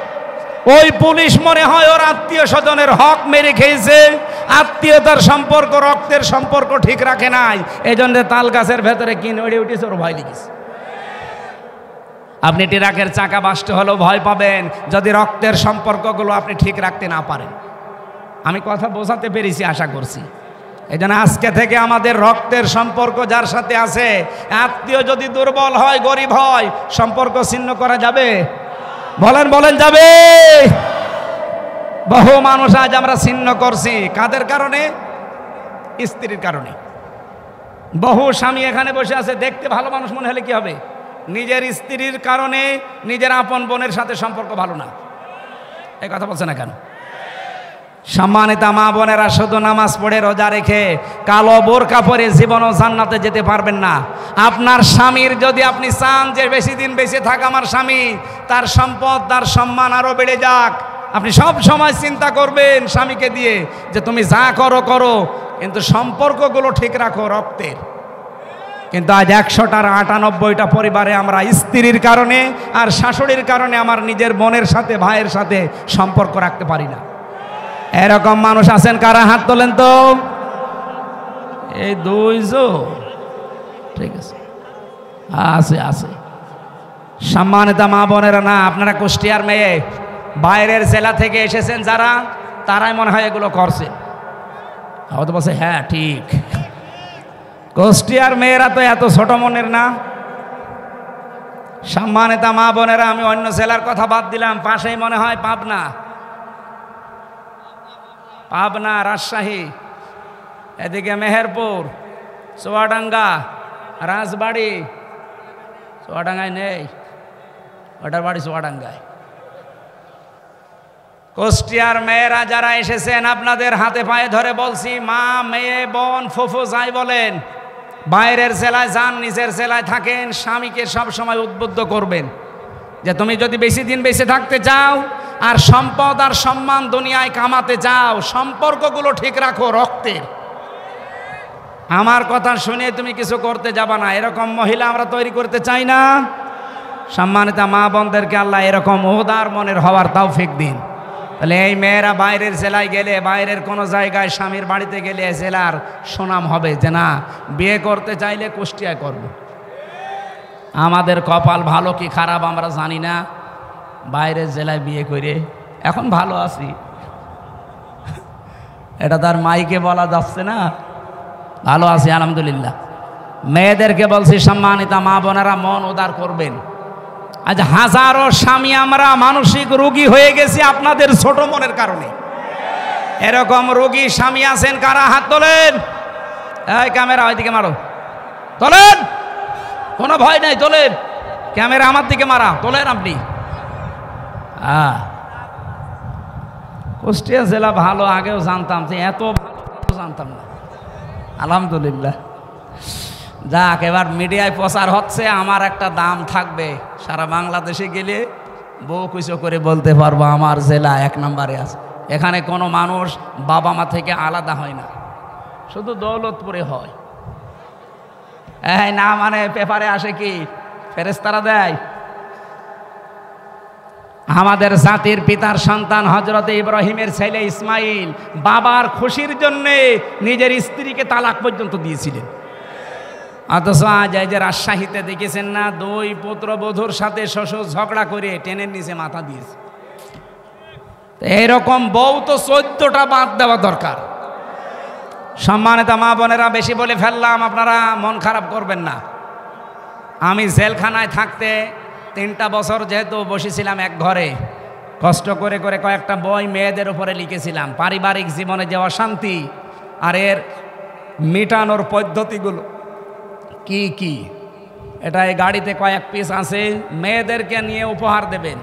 ওই পুলিশ মনে হয় ওর আত্মীয় স্বজনের হক মেরে খেয়েছে, আত্মীয়তার সম্পর্ক রক্তের সম্পর্ক ঠিক রাখে নাই, এই জন্য তাল গাছের ভেতরে কি নড়ে উঠেছে ওর ভয় লেগেছে। আপনি ট্রাকের চাকা বাস্ট হলেও ভয় পাবেন যদি রক্তের সম্পর্কগুলো আপনি ঠিক রাখতে না পারেন। আমি কথা বোঝাতে পেরেছি আশা করছি। এই জন্য আজকে থেকে আমাদের রক্তের সম্পর্ক যার সাথে আছে, আত্মীয় যদি দুর্বল হয়, গরিব হয়, সম্পর্ক ছিন্ন করা যাবে? বলেন বলেন, যাবে? বহু মানুষ আজ আমরা ছিন্ন করছি কাদের কারণে? স্ত্রীর কারণে। বহু স্বামী এখানে বসে আছে, দেখতে ভালো মানুষ মনে হলে কি হবে? নিজের স্ত্রীর কারণে নিজের আপন বোনের সাথে সম্পর্ক ভালো না। এই কথা বলছে না কেন? সম্মানিত মা বোনেরা, শুধু নামাজ পড়ে রোজা রেখে কালো বোরকা পরে জীবনও জান্নাতে যেতে পারবেন না। আপনার স্বামীর যদি আপনি চান যে বেশি দিন বেঁচে থাক আমার স্বামী, তার সম্পদ তার সম্মান আরও বেড়ে যাক, আপনি সব সময় চিন্তা করবেন স্বামীকে দিয়ে যে তুমি যা করো করো, কিন্তু সম্পর্কগুলো ঠিক রাখো রক্তের। কিন্তু আজ 100টার 98টা পরিবারে আমরা স্ত্রীর কারণে আর শাশুড়ির কারণে আমার নিজের বোনের সাথে ভাইয়ের সাথে সম্পর্ক রাখতে পারি না। এরকম মানুষ আছেন কারা? হাত তোলেন তো। এই 2 ঠিক আছে, আছে আছে। সম্মানিত মা বোনেরা, না আপনারা কুষ্টিয়ার মেয়ে, বাইরের জেলা থেকে এসেছেন যারা, তারাই মনে হয় এগুলো করছে। হয়তো বলছে হ্যাঁ ঠিক, কুষ্টিয়ার মেয়েরা তো এত ছোট মনের না। সম্মানিত মা বোনেরা, আমি অন্য জেলার কথা বাদ দিলাম, পাশেই মনে হয় পাবনা, পাবনা, রাজশাহী, এদিকে মেহেরপুর, চুয়াডাঙ্গা, রাজবাড়ি। চুয়াডাঙ্গায় নেই, ওটার বাড়ি চুয়াডাঙ্গায়। কুষ্টিয়ার মেয়েরা যারা এসেছেন, আপনাদের হাতে পায়ে ধরে বলছি, মা, মেয়ে, বোন, ফুফু যাই বলেন, বাইরের জেলায় যান, নিজের জেলায় থাকেন, স্বামীকে সবসময় উদ্বুদ্ধ করবেন যে তুমি যদি বেশি দিন বেঁচে থাকতে চাও আর সম্পদ আর সম্মান দুনিয়ায় কামাতে চাও, সম্পর্কগুলো ঠিক রাখো রক্তের। আমার কথা শুনে তুমি কিছু করতে যাবা না, এরকম মহিলা আমরা তৈরি করতে চাই না। সম্মানিত মা বোনদেরকে আল্লাহ এরকম উদার মনের হওয়ার তৌফিক দিন। তাহলে এই মেয়েরা বাইরের জেলায় গেলে, বাইরের কোনো জায়গায় স্বামীর বাড়িতে গেলে জেলার সুনাম হবে যে না, বিয়ে করতে চাইলে কুষ্টিয়ায় করব। আমাদের কপাল ভালো কি খারাপ আমরা জানি না, বাইরের জেলায় বিয়ে করে এখন ভালো আছি, এটা তার মাইকে বলা যাচ্ছে না, ভালো আছি আলহামদুলিল্লাহ। মেয়েদেরকে বলছি, সম্মানিত মা বোনেরা, মন উদার করবেন। আজ হাজারো স্বামী আমরা মানসিক রোগী হয়ে গেছি আপনাদের ছোট মনের কারণে। এরকম রোগী স্বামী আছেন কারা? হাত তোলেন। এই ক্যামেরা ওইদিকে মারো, তোলেন, কোনো ভয় নাই, তোলেন। ক্যামেরা আমার দিকে মারা, তোলেন আপনি। কুষ্টিয়া জেলা ভালো, আগেও জানতাম, যে এত ভালো জানতাম না, আলহামদুলিল্লাহ। যাক, এবার মিডিয়ায় প্রচার হচ্ছে, আমার একটা দাম থাকবে, সারা বাংলাদেশে গেলে বউ কিছু করে বলতে পারবো আমার জেলা 1 নম্বরে আছে। এখানে কোনো মানুষ বাবা মা থেকে আলাদা হয় না, শুধু দৌলতপুরে হয়। এই না মানে পেপারে আসে কি, ফেরেশতারা দেয়। আমাদের জাতির পিতার সন্তান হযরত ইব্রাহিমের ছেলে ইসমাইল বাবার খুশির জন্যে নিজের স্ত্রীকে তালাক পর্যন্ত দিয়েছিলেন। অথচ আজ এই যে রাজশাহীতে দেখেছেন না, 2 পুত্রবধূর সাথে শ্বশুর ঝগড়া করে টেনের নিচে মাথা দিয়েছে। এরকম বউ তো 14টা বাদ দেওয়া দরকার। সম্মানিত মা বোনেরা, বেশি বলে ফেললাম, আপনারা মন খারাপ করবেন না। আমি জেলখানায় থাকতে 3টা বছর যেহেতু বসেছিলাম এক ঘরে, কষ্ট করে করে কয়েকটা বই মেয়েদের উপরে লিখেছিলাম, পারিবারিক জীবনে যে অশান্তি আর এর মেটানোর পদ্ধতিগুলো কি কি। এটা এই গাড়িতে কয়েক পিস আছে, মেয়েদেরকে নিয়ে উপহার দেবেন।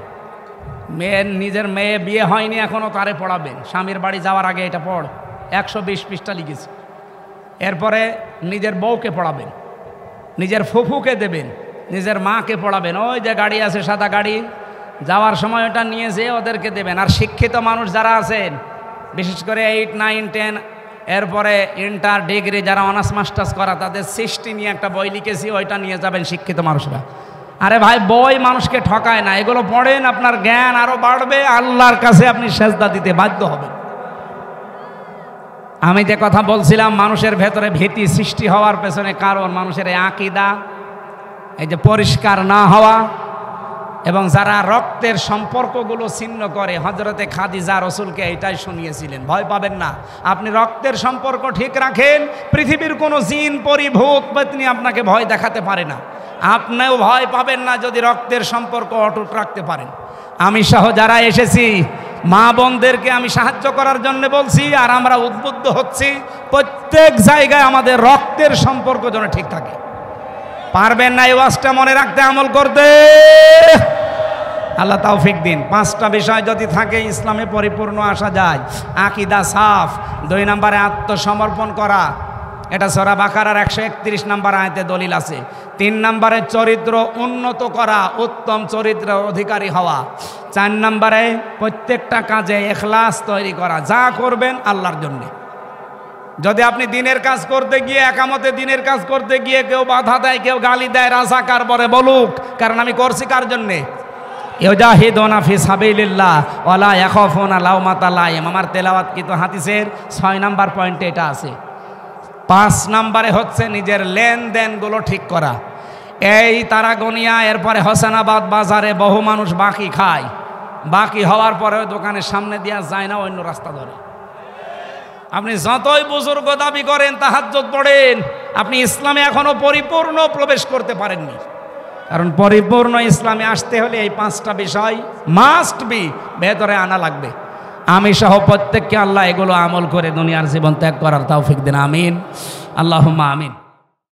নিজের মেয়ে বিয়ে হয়নি এখনও, তারে পড়াবেন। স্বামীর বাড়ি যাওয়ার আগে এটা পড়, 120 পৃষ্ঠা লিখেছি। এরপরে নিজের বউকে পড়াবেন, নিজের ফুফুকে দেবেন, নিজের মাকে পড়াবেন। ওই যে গাড়ি আছে সাদা গাড়ি, যাওয়ার সময় ওটা নিয়ে যেয়ে ওদেরকে দেবেন। আর শিক্ষিত মানুষ যারা আছেন, বিশেষ করে 8, 9, 10, এরপরে ইন্টার, ডিগ্রি যারা অনার্স মাস্টার্স করা, তাদের সৃষ্টি নিয়ে একটা বই লিখেছি, ওইটা নিয়ে যাবেন শিক্ষিত মানুষরা। আরে ভাই, বই মানুষকে ঠকায় না, এগুলো পড়েন, আপনার জ্ঞান আরও বাড়বে, আল্লাহর কাছে আপনি সেজদা দিতে বাধ্য হবেন। আমি যে কথা বলছিলাম, মানুষের ভেতরে ভীতি সৃষ্টি হওয়ার পেছনে কারণ মানুষের এই আকীদা, এই যে পরিষ্কার না হওয়া, এবং যারা রক্তের সম্পর্কগুলো ছিন্ন করে। হযরতে খাদিজা রসুলকে এইটাই শুনিয়েছিলেন, ভয় পাবেন না, আপনি রক্তের সম্পর্ক ঠিক রাখেন, পৃথিবীর কোনো জিন, পরি, ভূত, পেতনি আপনাকে ভয় দেখাতে পারে না। আপনিও ভয় পাবেন না যদি রক্তের সম্পর্ক অটুট রাখতে পারেন। আমি সহ যারা এসেছি, মা বোনদেরকে আমি সাহায্য করার জন্য বলছি, আর আমরা উদ্বুদ্ধ হচ্ছি প্রত্যেক জায়গায় আমাদের রক্তের সম্পর্ক যেন ঠিক থাকে। পারবেন না এই ওয়াজটা মনে রাখতে, আমল করতে? আল্লাহ তৌফিক দিন। 5টা বিষয় যদি থাকে ইসলামে পরিপূর্ণ আসা যায়। আকীদা সাফ, 2 নম্বরে আত্মসমর্পণ করা, এটা সূরা বাকারার 131 নম্বর আয়াতে দলিল আছে। 3 নম্বরে চরিত্র উন্নত করা, উত্তম চরিত্রের অধিকারী হওয়া। 4 নম্বরে প্রত্যেকটা কাজে ইখলাস তৈরি করা, যা করবেন আল্লাহর জন্যে। যদি আপনি দিনের কাজ করতে গিয়ে, একামতে দিনের কাজ করতে গিয়ে কেউ বাধা দেয়, কেউ গালি দেয়, রাজাকার বলে বলুক, কারণ আমি করছি কার জন্যে? ইউজাহিদুনা ফি সাবিলিল্লাহ ওয়ালা ইয়াখাফুনা লাওমাতা লাইম। আমার তেলাওয়াতকৃত হাদিসের 6 নম্বর পয়েন্টে এটা আছে। 5 নম্বরে হচ্ছে নিজের লেনদেনগুলো ঠিক করা। এই তারাগনিয়া, এরপরে হোসেনাবাদ বাজারে বহু মানুষ বাকি খায়, বাকি হওয়ার পরে দোকানের সামনে দিয়া যায় না, অন্য রাস্তা ধরে। আপনি যতই বুজুর্গ দাবি করেন, তাহাজ্জুদ পড়েন, আপনি ইসলামে এখনো পরিপূর্ণ প্রবেশ করতে পারেননি। কারণ পরিপূর্ণ ইসলামে আসতে হলে এই 5টা বিষয় মাস্ট বি ভেতরে আনা লাগবে। আমি সহ প্রত্যেককে আল্লাহ এগুলো আমল করে দুনিয়ার জীবন ত্যাগ করার তৌফিক দিন। আমিন, আল্লাহুম্মা আমিন।